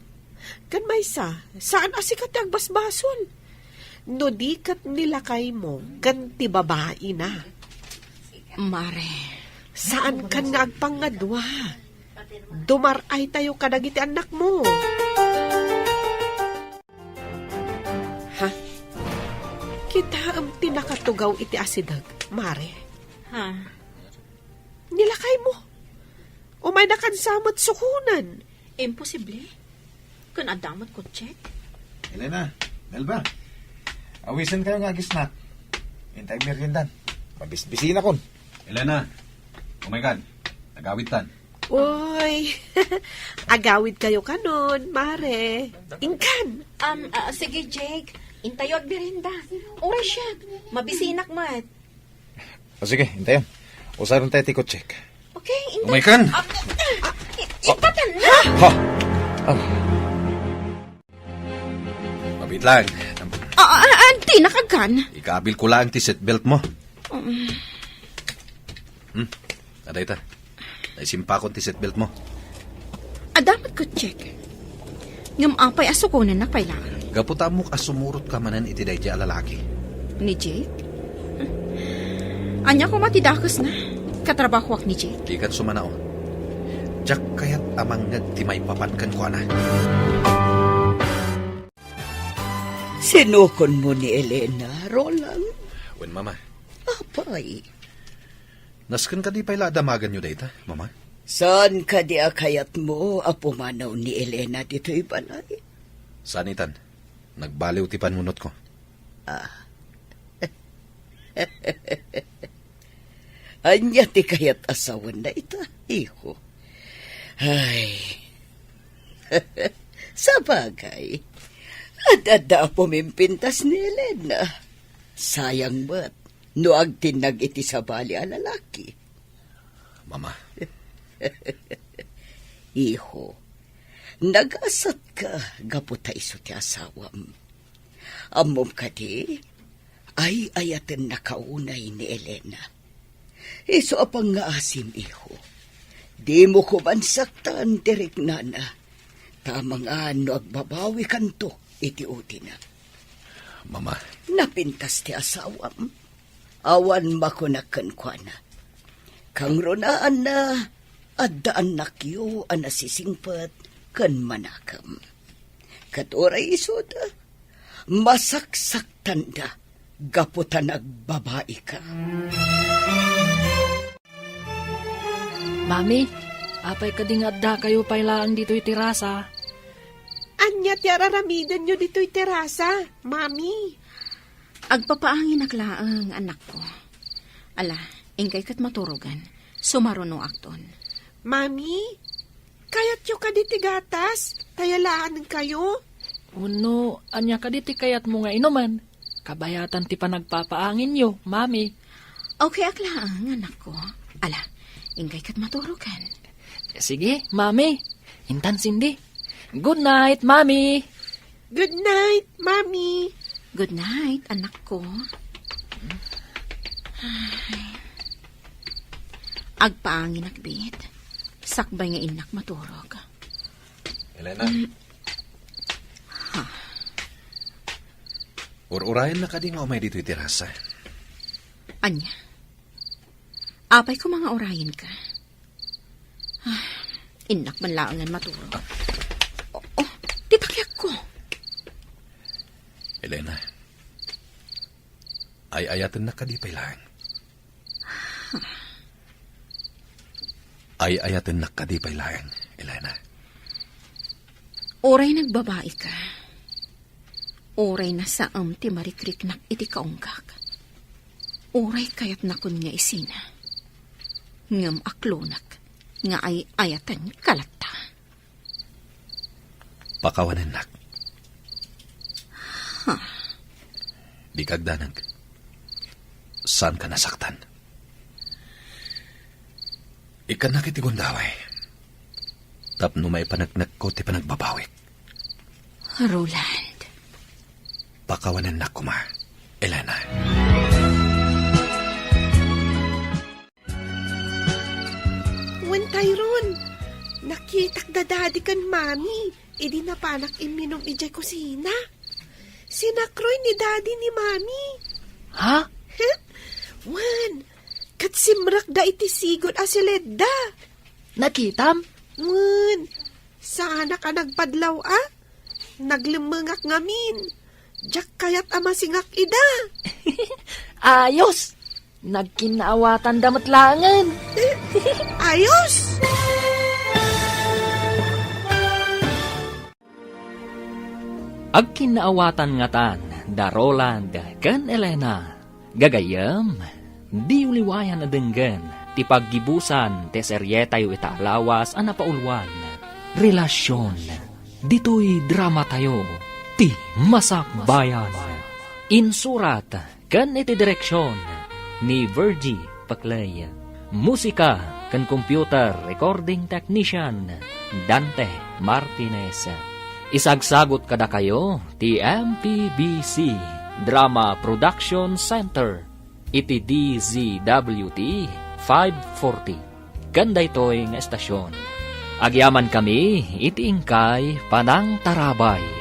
Kan maysa, saan asikat ti agbasbasol? No di kat nila kay mo, kan ti babae na. Mare, Saan kan nga agpangadwa? Dumaray tayo kadagiti anak mo. Ha? Kita am tinakatugaw iti asidag, Mare. ha? Nilakay mo. Umay nakansamot sukunan. Imposible. Kung adamot ko check. Elena, Melba, awisan kayo nga gisnak. Hintay meriendan. Mabisbisina kon. Elena, oh my God, nagawitan. Uy, agawid kayo kanon, Mare. Ingkan. Sige, Jake. Intayo agbirinda. Oras siya. Mabisinak mat. O sige, hintayon. Usaron tayo tikot check. Okay, Oh my God! Ipatan na! Ha! Mabit lang. Di nakagan. Ikabil ko lang ti seatbelt mo. Aday ta. Naisimpa ko ti seatbelt mo. Dapat ko check. Ngam apay asukunan na kailangan. Gaputa mo kasumurot ka manan iti daydi a lalaki. Ni Jake? Anya ko matidakas na. Katrabaho ak ni Jake. Ikan sumanao. Jak kayat amang ti may papankan ko ana. Sinukon mo ni Elena, Roland. Wen mama, Apay. nasken ka di pala damagan nyo dayta, mama? Saan ka di akayat mo apumanaw ni Elena dito'y balay? Sanitan, nagbaliw ti panmunot ko. Anya ti kayat asawan na ita, iho. Ay. Sa bagay, adada pumimpintas ni Elena. Sayang ba't, no agtinag iti sa bali a lalaki. Mama, Iho, nagasat ka, gaputa iso ti asawam. Amom ka di, ay ayaten nakaunay ni Elena. Iso apang nga asim, iho. Di mo ko man saktan, tirik nana. Tamang ano agbabawi kanto, iti-uti na. mama, Napintas ti asawam. Awan makunakan kwa na. Kang ronaan na, addaan nakyo ang nasisingpat kan manakam. Katoray isoda, masaksak tanda, gaputan agbabae ka. Mami, apay kadingadda kayo pailaan dito'y tirasa. Anya ti araramidan nyo dito'y terasa, Mami. Agpapaangin naklaang anak ko. Ala, ingkay kat maturugan. Sumaruno akton. Mami, kayat yo ka diti gatas? Tayalaan kayo? Uno, anya kaditi kayat mo nga inuman. Kabayatan ti panagpapaangin yo, mami. Okay, aklaang anak ko. Ala, ingkay kat maturugan. Sige, mami. Intan Cindy. Good night, mami. Good night, Mami. Good night, anak ko. Ay. Agpaangin akbit. Sakbay nga inak maturog. Elena, Ur-urayan na kadi nga umay dito itirasa. Anya, apay ko mga orayin ka. Inak man laangan maturo. Titakyak ko. Elena, ay ayatan na kadi pailang. Ay ayatan na kadi pailang, Elena. Oray nagbabae ka. Oray na saam ti marikrik nak iti kaunggak. Oray kayat nakon nga isina. Ngam aklonak nga ay ayatan kalata. Pakawanan nak. Di kagdanag. Saan ka nasaktan? Ikan nakitigundaway. Tapno may panagnak ko ti panagbabawik. Roland. Pakawanan na kuma, Elena. Wen Tyrone, nakitak da daddy kan mami. Idi na panak iminom ijay kusina. Sinakroy ni daddy ni mami. Ha? Wan, kat simrak da iti sigod asileda. Nakitam? Wan, sana ka nagpadlaw Naglimengak ngamin. Jak kayat ama singak ida. Ayos! Nagkinaawatan damatlangan. Ayos! Agkinaawatan nga tan, da Roland, kan Elena. Gagayam, di uliwayan na denggan, ti paggibusan, te seryetayo itaalawas, anapaulwan. Relasyon, dito'y drama tayo, ti masakbayan. Insurat, kan iti direksyon, ni Virgie Paclay. Musika, kan computer recording technician, Dante Martinez. Isagsagot kada kayo, ti MPBC Drama Production Center, iti DZWT 540. Ganda ito'y nga estasyon. Agyaman kami, iti ingkay Panang Tarabay.